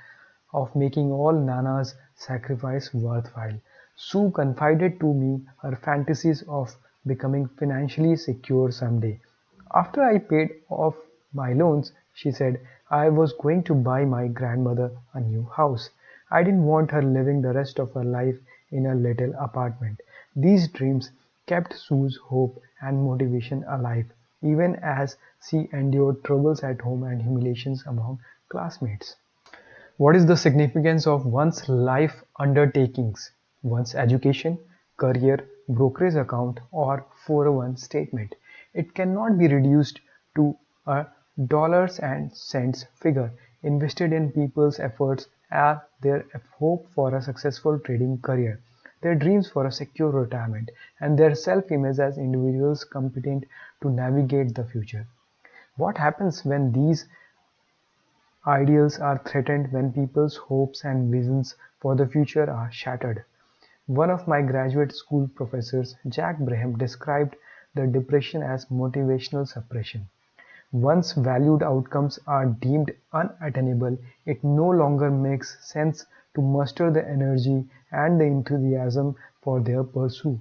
of making all Nana's sacrifice worthwhile. Sue confided to me her fantasies of becoming financially secure someday. After I paid off my loans, she said, I was going to buy my grandmother a new house. I didn't want her living the rest of her life in a little apartment. These dreams kept Sue's hope and motivation alive, even as she endured troubles at home and humiliations among classmates. What is the significance of one's life undertakings, one's education, career, brokerage account, or 401 statement? It cannot be reduced to a dollars and cents figure. Invested in people's efforts are their hope for a successful trading career. their dreams for a secure retirement, and their self-image as individuals competent to navigate the future. What happens when these ideals are threatened, when people's hopes and visions for the future are shattered? One of my graduate school professors, Jack Braham, described the depression as motivational suppression. Once valued outcomes are deemed unattainable, it no longer makes sense to muster the energy and the enthusiasm for their pursuit.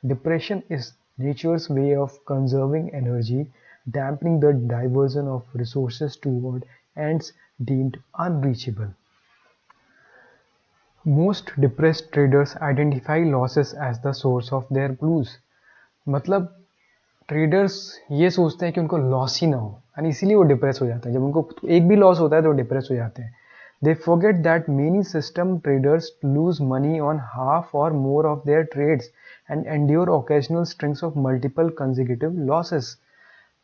Depression is nature's way of conserving energy, dampening the diversion of resources toward ends deemed unreachable. Most depressed traders identify losses as the source of their blues. मतलब traders ये सोचते हैं कि उनको loss ही ना हो, and इसीलिए वो डिप्रेस हो जाते हैं. जब उनको एक भी लॉस होता है तो डिप्रेस हो जाते हैं. They forget that many system traders lose money on half और more of their trades and endure occasional strings of multiple consecutive losses.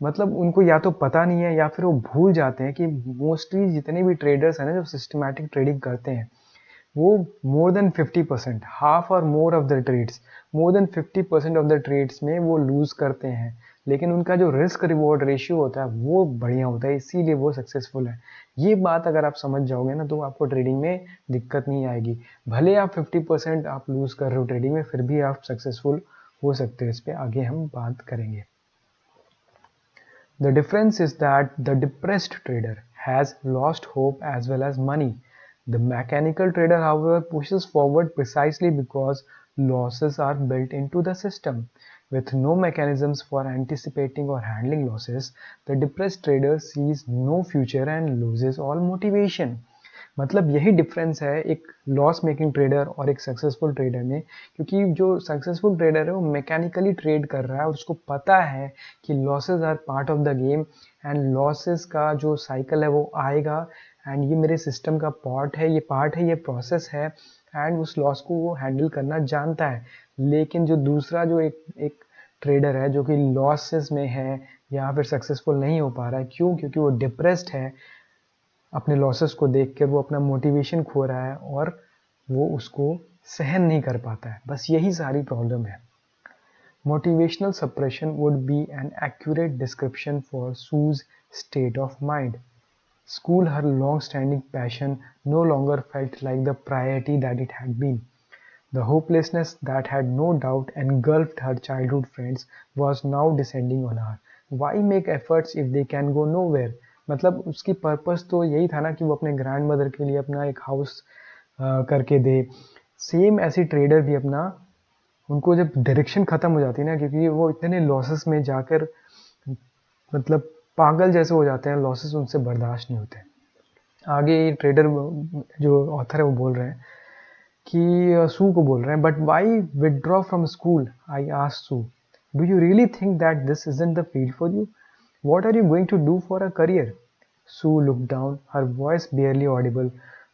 मतलब उनको या तो पता नहीं है या फिर वो भूल जाते हैं कि मोस्टली जितने भी ट्रेडर्स हैं ना जो सिस्टमैटिक ट्रेडिंग करते हैं वो मोर देन 50%, हाफ और more of the trades, more than 50% of the trades में वो लूज करते हैं. लेकिन उनका जो रिस्क रिवॉर्ड रेशियो होता है वो बढ़िया होता है, इसीलिए वो सक्सेसफुल है. ये बात अगर आप समझ जाओगे ना तो आपको ट्रेडिंग में दिक्कत नहीं आएगी. भले आप 50% आप लूज कर रहे हो ट्रेडिंग में, फिर भी आप सक्सेसफुल हो सकते हो. इस पर आगे हम बात करेंगे. The difference is that the depressed trader has lost hope as well as money. The mechanical trader, however, pushes forward precisely because losses are built into the system. With no mechanisms for anticipating or handling losses, the depressed trader sees no future and loses all motivation. मतलब यही difference है एक loss making trader और एक successful trader में. क्योंकि जो successful trader है वो मैकेनिकली ट्रेड कर रहा है और उसको पता है कि losses are part of the game and losses का जो साइकिल है वो आएगा एंड ये मेरे सिस्टम का पार्ट है, ये प्रोसेस है एंड उस लॉस को वो हैंडल करना जानता है. लेकिन जो दूसरा जो एक ट्रेडर है जो कि लॉसेस में है या फिर सक्सेसफुल नहीं हो पा रहा है, क्यों? क्योंकि वो डिप्रेस्ड है. अपने लॉसेस को देख कर वो अपना मोटिवेशन खो रहा है और वो उसको सहन नहीं कर पाता है. बस यही सारी प्रॉब्लम है. Motivational suppression would be an accurate description for shoes state of mind. School, her long-standing passion, no longer felt like the priority that it had been. The hopelessness that had no doubt engulfed her childhood friends was now descending on her. Why make efforts if they can go nowhere? मतलब उसकी purpose तो यही था ना कि वो अपने grand mother के लिए अपना एक हाउस करके दे. सेम ऐसी ट्रेडर भी अपना उनको जब डायरेक्शन ख़त्म हो जाती है ना, क्योंकि वो इतने लॉसेस में जाकर मतलब पागल जैसे हो जाते हैं, लॉसेस उनसे बर्दाश्त नहीं होते. आगे ट्रेडर जो ऑथर है वो बोल रहे हैं कि सू को बोल रहे हैं, but why withdraw from school? I asked Sue, do you really think that this isn't the field for you? What are you going to do for a career? Sue looked down, her voice barely audible.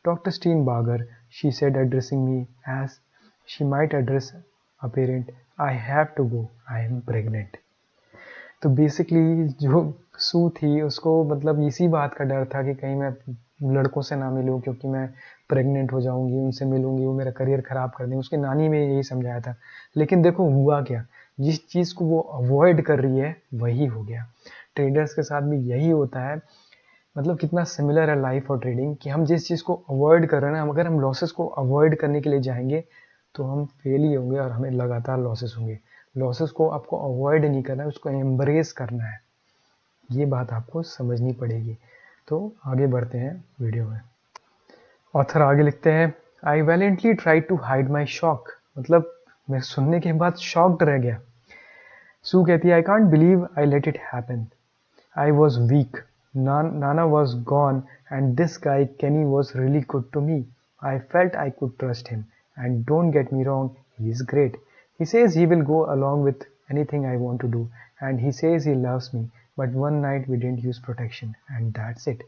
Dr. Steenbarger, she said, addressing me as she might address a parent. I have to go. I am pregnant. तो basically जो सू थी उसको मतलब इसी बात का डर था कि कहीं मैं लड़कों से ना मिलूं क्योंकि मैं प्रेग्नेंट हो जाऊंगी, उनसे मिलूंगी, वो मेरा करियर ख़राब कर देंगे. उसकी नानी ने यही समझाया था. लेकिन देखो हुआ क्या, जिस चीज़ को वो अवॉइड कर रही है वही हो गया. ट्रेडर्स के साथ भी यही होता है. मतलब कितना सिमिलर है लाइफ और ट्रेडिंग कि हम जिस चीज़ को अवॉइड कर रहे हैं ना, अगर हम लॉसेस को अवॉइड करने के लिए जाएंगे तो हम फेल ही होंगे और हमें लगातार लॉसेस होंगे. लॉसेस को आपको अवॉइड नहीं करना है, उसको एम्ब्रेस करना है. ये बात आपको समझनी पड़ेगी. तो आगे बढ़ते हैं वीडियो में. ऑथर आगे लिखते हैं, I valiantly try to hide my shock. मतलब मैं सुनने के बाद शॉक्ड रह गया. सू कहती है, I can't believe I let it happen. I was weak. Nana was gone, and this guy Kenny was really good to me. I felt I could trust him. And don't get me wrong, he is great. He says he will go along with anything I want to do, and he says he loves me. But one night we didn't use protection, and that's it.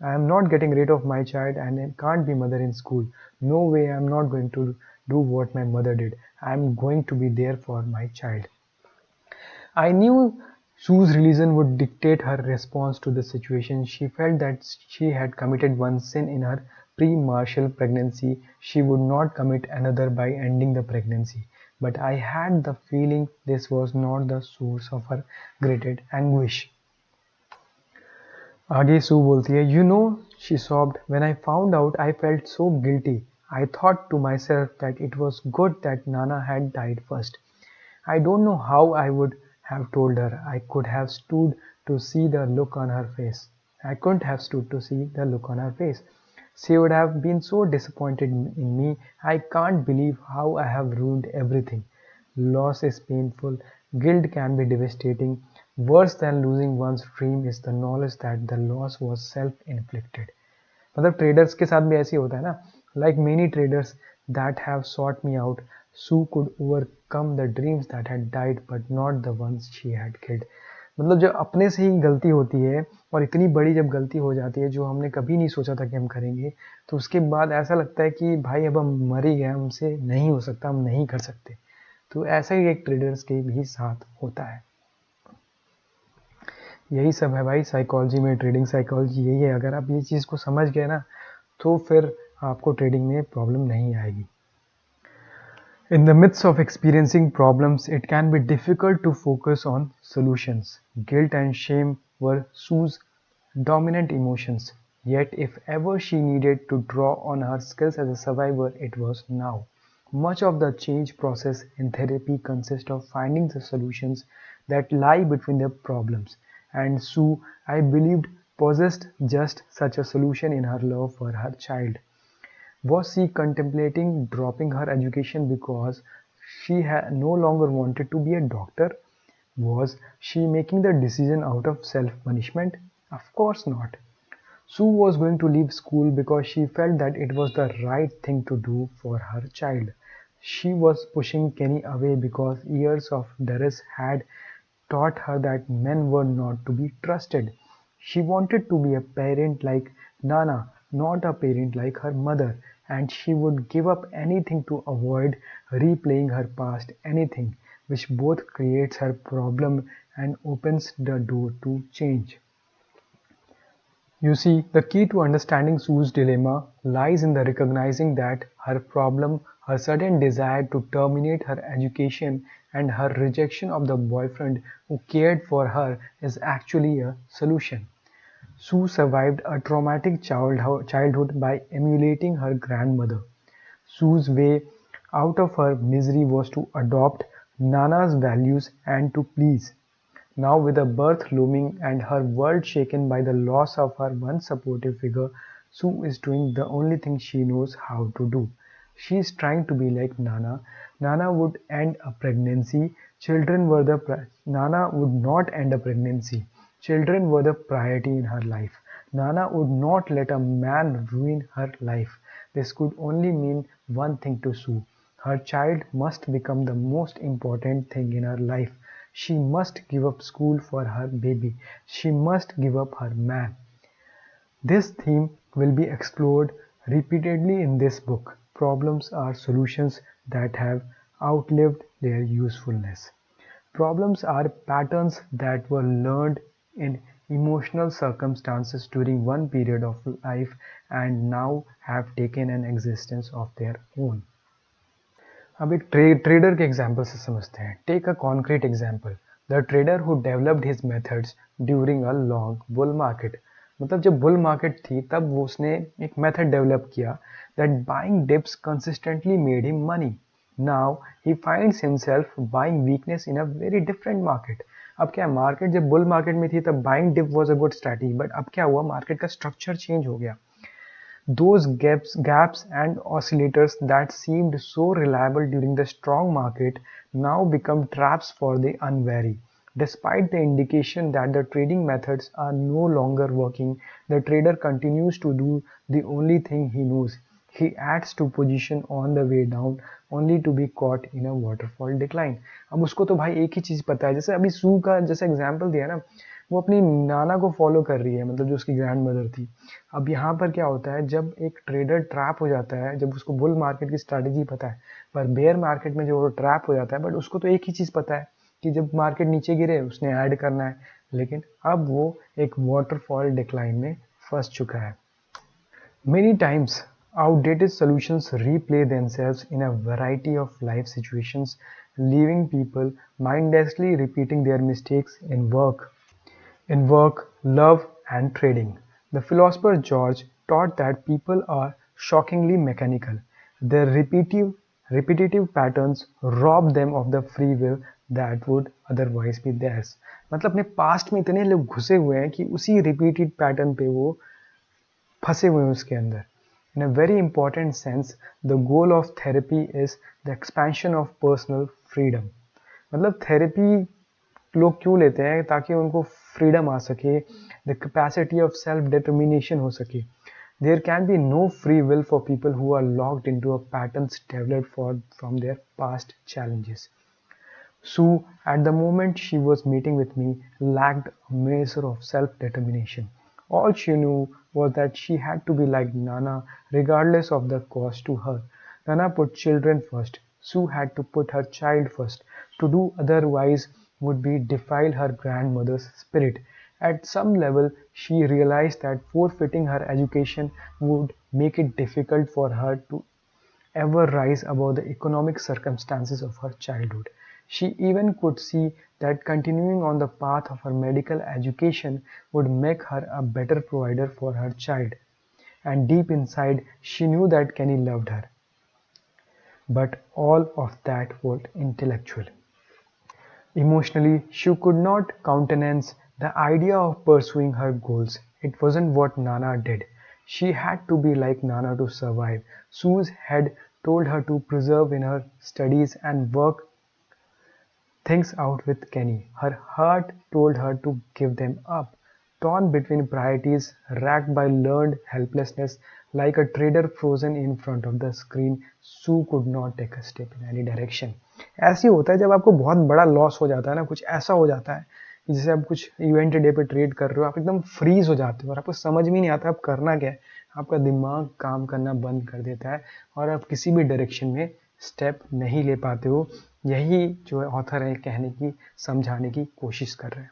I am not getting rid of my child, and I can't be mother in school. No way, I am not going to do what my mother did. I am going to be there for my child. I knew Sue's religion would dictate her response to the situation. She felt that she had committed one sin in her pre-Marshall pregnancy, she would not commit another by ending the pregnancy. But I had the feeling this was not the source of her greatest anguish. आगे सू बोलती है, "You know," she sobbed, "when I found out I felt so guilty. I thought to myself that it was good that Nana had died first. I don't know how I would have told her. I could have stood to see the look on her face. I couldn't have stood to see the look on her face. She would have been so disappointed in me. I can't believe how I have ruined everything. Loss is painful. Guilt can be devastating. Worse than losing one's dream is the knowledge that the loss was self-inflicted." मतलब traders के साथ भी ऐसे ही होता है ना. Like many traders that have sought me out, Sue could overcome the dreams that had died but not the ones she had killed. मतलब जब अपने से ही गलती होती है और इतनी बड़ी जब गलती हो जाती है जो हमने कभी नहीं सोचा था कि हम करेंगे, तो उसके बाद ऐसा लगता है कि भाई अब हम मर ही गए, हमसे नहीं हो सकता, हम नहीं कर सकते. तो ऐसा ही एक ट्रेडर्स के भी साथ होता है. यही सब है भाई साइकोलॉजी में. ट्रेडिंग साइकोलॉजी यही है. अगर आप ये चीज़ को समझ गए ना, तो फिर आपको ट्रेडिंग में प्रॉब्लम नहीं आएगी. In the midst of experiencing problems, it can be difficult to focus on solutions. Guilt and shame were Sue's dominant emotions. Yet, if ever she needed to draw on her skills as a survivor, it was now. Much of the change process in therapy consists of finding the solutions that lie between the problems. And Sue, I believed, possessed just such a solution in her love for her child. Was she contemplating dropping her education because she no longer wanted to be a doctor? Was she making the decision out of self-punishment? Of course not. Sue was going to leave school because she felt that it was the right thing to do for her child. She was pushing Kenny away because years of duress had taught her that men were not to be trusted. She wanted to be a parent like Nana, not a parent like her mother, and she would give up anything to avoid replaying her past, anything which both creates her problem and opens the door to change. You see, the key to understanding Sue's dilemma lies in the recognizing that her problem, her sudden desire to terminate her education, and her rejection of the boyfriend who cared for her is actually a solution. Sue survived a traumatic childhood by emulating her grandmother. Sue's way out of her misery was to adopt Nana's values and to please. Now, with her birth looming and her world shaken by the loss of her once supportive figure, Sue is doing the only thing she knows how to do. She is trying to be like Nana. Nana would end a pregnancy. Nana would not end a pregnancy. Children were the priority in her life. Nana would not let a man ruin her life. This could only mean one thing to Sue. Her child must become the most important thing in her life. She must give up school for her baby. She must give up her man. This theme will be explored repeatedly in this book. Problems are solutions that have outlived their usefulness. Problems are patterns that were learned in emotional circumstances during one period of life and now have taken an existence of their own. अब एक trader के example से समझते हैं. Take a concrete example. The trader who developed his methods during a long bull market. मतलब जब bull market थी तब वो उसने एक मेथड डेवलप किया that buying dips consistently made him money. Now he finds himself buying weakness in a very different market. अब क्या मार्केट जब बुल मार्केट में थी तब buying dip was a good strategy, but अब क्या हुआ, मार्केट का स्ट्रक्चर चेंज हो गया. Those gaps and oscillators that seemed so reliable during the strong market now become traps for the unwary. Despite the indication that the trading methods are no longer working, the trader continues to do the only thing he knows. He adds to position on the way down only to be caught in a waterfall decline. अब उसको तो भाई एक ही चीज़ पता है. जैसे अभी सू का जैसे एग्जाम्पल दिया ना, वो अपनी नाना को फॉलो कर रही है, मतलब जो उसकी ग्रैंड मदर थी. अब यहाँ पर क्या होता है, जब एक ट्रेडर ट्रैप हो जाता है, जब उसको बुल मार्केट की स्ट्रैटेजी पता है पर बेयर मार्केट में जो वो ट्रैप हो जाता है, बट उसको तो एक ही चीज़ पता है कि जब मार्केट नीचे गिरे उसने ऐड करना है. लेकिन अब वो एक वाटरफॉल डिक्लाइन में फंस चुका है. Many times, outdated solutions replay themselves in a variety of life situations, leaving people mindlessly repeating their mistakes in work, love, and trading. The philosopher George taught that people are shockingly mechanical. Their repetitive patterns rob them of the free will that would otherwise be theirs. मतलब अपने past में इतने लोग घुसे हुए हैं कि उसी रिपीटेड पैटर्न पे वो फंसे हुए हैं उसके अंदर. In a very important sense, the goal of therapy is the expansion of personal freedom. मतलब थेरेपी लोग क्यों लेते हैं ताकि उनको फ्रीडम आ सके, the capacity of self determination हो सके. There can be no free will for people who are locked into a patterns developed for from their past challenges. Sue, at the moment she was meeting with me, lacked a measure of self-determination. All she knew was that she had to be like Nana regardless of the cost to her. Nana put children first. Sue had to put her child first. To do otherwise would be defile her grandmother's spirit. At some level, she realized that forfeiting her education would make it difficult for her to ever rise above the economic circumstances of her childhood. She even could see that continuing on the path of her medical education would make her a better provider for her child. And deep inside, she knew that Kenny loved her. But all of that was intellectual. Emotionally, she could not countenance the idea of pursuing her goals. It wasn't what Nana did. She had to be like Nana to survive. Sue's head told her to persevere in her studies and work things out with Kenny. Her heart told her to give them up. Torn between priorities, racked by learned helplessness, like a trader frozen in front of the screen, Sue could not take a step in any direction. ऐसे ही होता है जब आपको बहुत बड़ा loss हो जाता है ना, कुछ ऐसा हो जाता है कि जैसे आप कुछ इवेंट डे पे ट्रेड कर रहे हो, आप एकदम फ्रीज हो जाते हो और आपको समझ में नहीं आता आप करना क्या है. आपका दिमाग काम करना बंद कर देता है और आप किसी भी डायरेक्शन में स्टेप नहीं ले पाते हो. यही जो है ऑथर है कहने की, समझाने की कोशिश कर रहे हैं.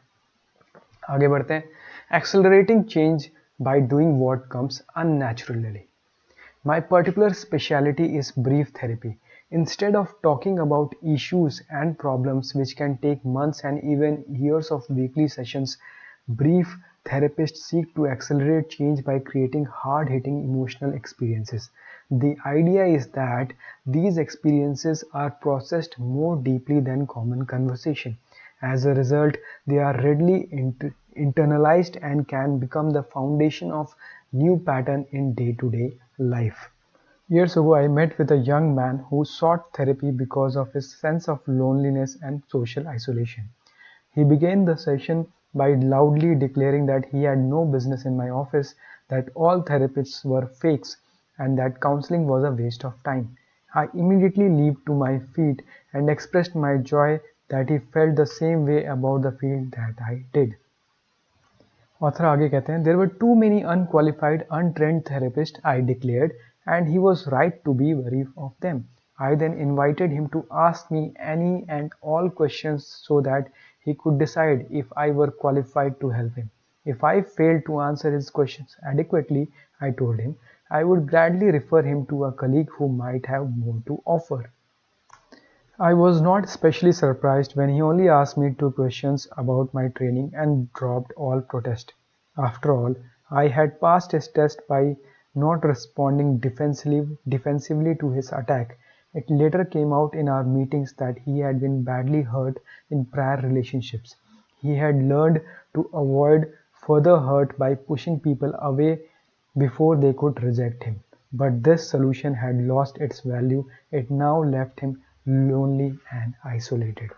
आगे बढ़ते हैं. Accelerating change by doing what comes unnaturally. My particular specialty is brief therapy. Instead of talking about issues and problems which can take months and even years of weekly sessions, brief therapists seek to accelerate change by creating hard-hitting emotional experiences. The idea is that these experiences are processed more deeply than common conversation. As a result, they are readily internalized and can become the foundation of new pattern in day-to-day life. Years ago, I met with a young man who sought therapy because of his sense of loneliness and social isolation. He began the session by loudly declaring that he had no business in my office, that all therapists were fakes, and that counseling was a waste of time. I immediately leaped to my feet and expressed my joy that he felt the same way about the field that I did. Author आगे कहते हैं, there were too many unqualified untrained therapist I declared and he was right to be wary of them. I then invited him to ask me any and all questions so that he could decide if I were qualified to help him. If I failed to answer his questions adequately, I told him, I would gladly refer him to a colleague who might have more to offer. I was not especially surprised when he only asked me two questions about my training and dropped all protest. After all, I had passed his test by not responding defensively to his attack. It later came out in our meetings that he had been badly hurt in prior relationships. He had learned to avoid further hurt by pushing people away before they could reject him. But this solution had lost its value. It now left him lonely and isolated.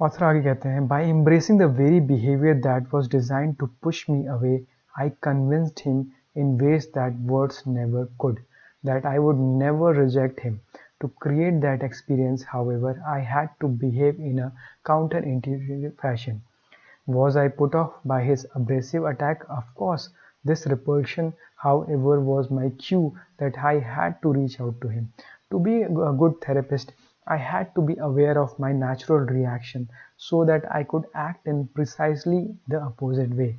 Author आगे कहते हैं, by embracing the very behavior that was designed to push me away, I convinced him in ways that words never could, that I would never reject him. To create that experience, however, I had to behave in a counterintuitive fashion. Was I put off by his abrasive attack? Of course. This repulsion, however, was my cue that I had to reach out to him. To be a good therapist, I had to be aware of my natural reaction so that I could act in precisely the opposite way.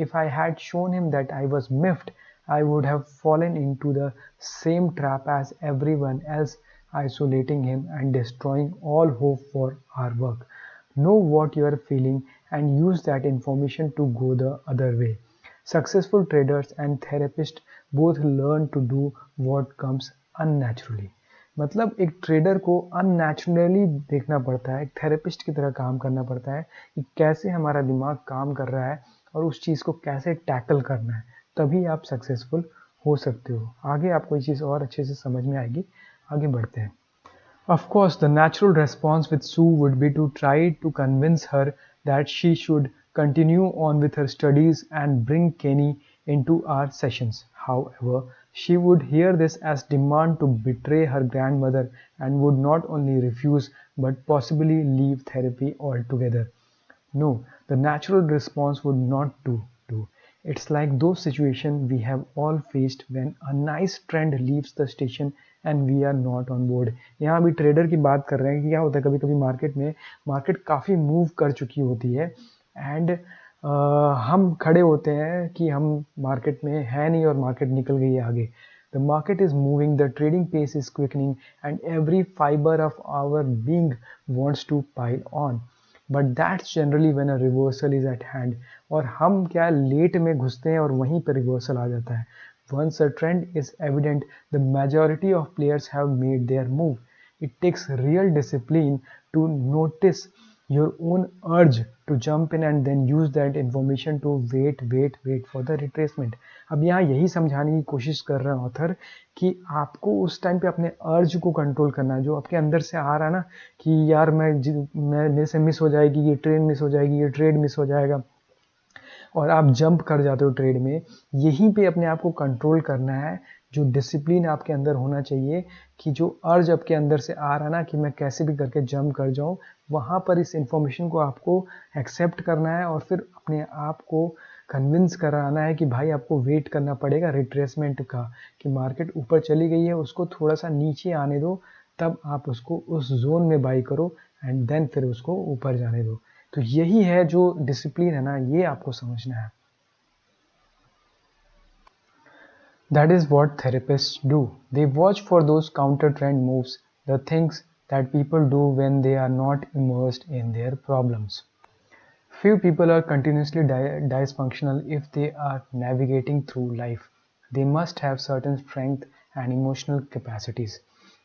If I had shown him that I was miffed, I would have fallen into the same trap as everyone else, isolating him and destroying all hope for our work. Know what you are feeling and use that information to go the other way. Successful traders and therapists both learn to do what comes unnaturally. मतलब एक trader को unnaturally देखना पड़ता है, एक therapist की तरह काम करना पड़ता है कि कैसे हमारा दिमाग काम कर रहा है और उस चीज़ को कैसे टैकल करना है, तभी आप सक्सेसफुल हो सकते हो। आगे आपको ये चीज़ और अच्छे से समझ में आएगी। आगे बढ़ते हैं। Of course, the natural response with Sue would be to try to convince her that she should continue on with her studies and bring Kenny into our sessions. However, she would hear this as demand to betray her grandmother and would not only refuse but possibly leave therapy altogether. No, the natural response would not do. It's like those situations we have all faced when a nice friend leaves the station and we are not on board. यहाँ अभी trader की बात कर रहे हैं कि क्या होता है कभी कभी मार्केट में मार्केट काफ़ी मूव कर चुकी होती है एंड हम खड़े होते हैं कि हम मार्केट में है नहीं और मार्केट निकल गई है आगे. The market is moving, the trading pace is quickening, and every fiber of our being wants to pile on. But that's generally when a reversal is eight hand. और हम क्या लेट में घुसते हैं और वहीं पर रिवर्सल आ जाता है. Once a trend is evident the majority of players have made their move. It takes real discipline to notice your own urge to jump in and then use that information to wait for the retracement. अब यहाँ यही समझाने की कोशिश कर रहा है author कि आपको उस टाइम पे अपने अर्ज को कंट्रोल करना है जो आपके अंदर से आ रहा है ना कि यार मैं मेरे से मिस हो जाएगी, ये ट्रेन मिस हो जाएगी, ये ट्रेड मिस हो जाएगा और आप जंप कर जाते हो ट्रेड में. यहीं पे अपने आप को कंट्रोल करना है. जो डिसिप्लिन आपके अंदर होना चाहिए कि जो अर्ज आपके अंदर से आ रहा ना कि मैं कैसे भी करके जंप कर जाऊं, वहां पर इस इंफॉर्मेशन को आपको एक्सेप्ट करना है और फिर अपने आप को कन्विंस कराना है कि भाई आपको वेट करना पड़ेगा रिट्रेसमेंट का, कि मार्केट ऊपर चली गई है उसको थोड़ा सा नीचे आने दो, तब आप उसको उस जोन में बाई करो एंड देन फिर उसको ऊपर जाने दो. तो यही है जो डिसिप्लिन है ना, ये आपको समझना है. That is what therapists do. They watch for those counter-trend moves, the things that people do when they are not immersed in their problems. Few people are continuously dysfunctional if they are navigating through life. They must have certain strength and emotional capacities.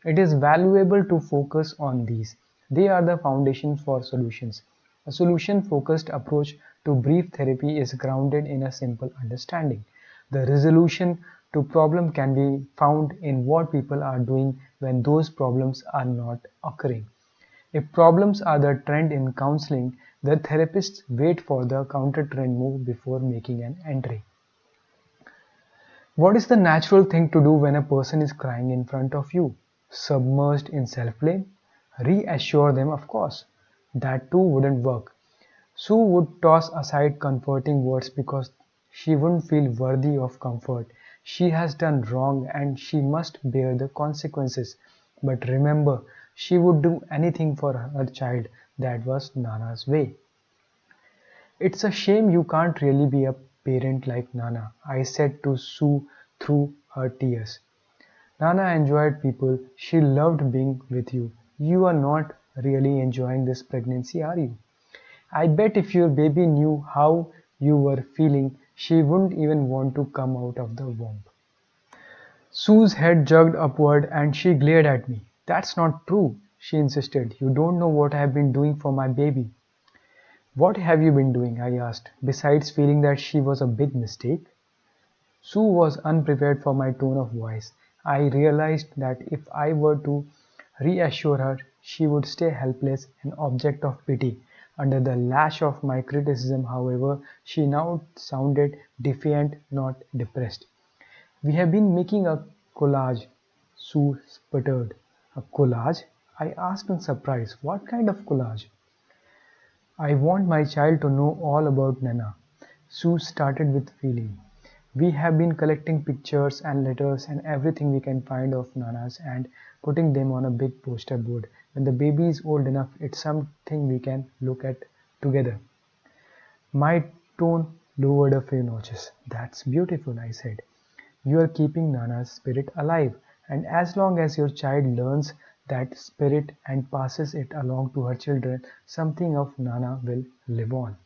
It is valuable to focus on these. They are the foundation for solutions. A solution-focused approach to brief therapy is grounded in a simple understanding. The resolution to problem can be found in what people are doing when those problems are not occurring. If problems are the trend in counseling, the therapists wait for the counter-trend move before making an entry. What is the natural thing to do when a person is crying in front of you? Submerged in self-blame? Reassure them, of course. That too wouldn't work. Sue would toss aside comforting words because she wouldn't feel worthy of comfort. She has done wrong and she must bear the consequences. But remember, she would do anything for her child. That was Nana's way. It's a shame you can't really be a parent like Nana, I said to Sue through her tears. Nana enjoyed people. She loved being with you. You are not really enjoying this pregnancy, are you? I bet if your baby knew how you were feeling, she wouldn't even want to come out of the womb. Sue's head jerked upward and she glared at me. That's not true, she insisted. You don't know what I have been doing for my baby. What have you been doing? I asked, besides feeling that she was a big mistake. Sue was unprepared for my tone of voice. I realized that if I were to reassure her, she would stay helpless, an object of pity. Under the lash of my criticism, however, she now sounded defiant, not depressed. We have been making a collage, Sue sputtered. A collage? I asked in surprise. What kind of collage? I want my child to know all about Nana. Sue started with feeling. We have been collecting pictures and letters and everything we can find of Nanas and putting them on a big poster board. When the baby is old enough, it's something we can look at together. My tone lowered a few notches. That's beautiful, I said. You are keeping Nana's spirit alive, and as long as your child learns that spirit and passes it along to her children, something of Nana will live on.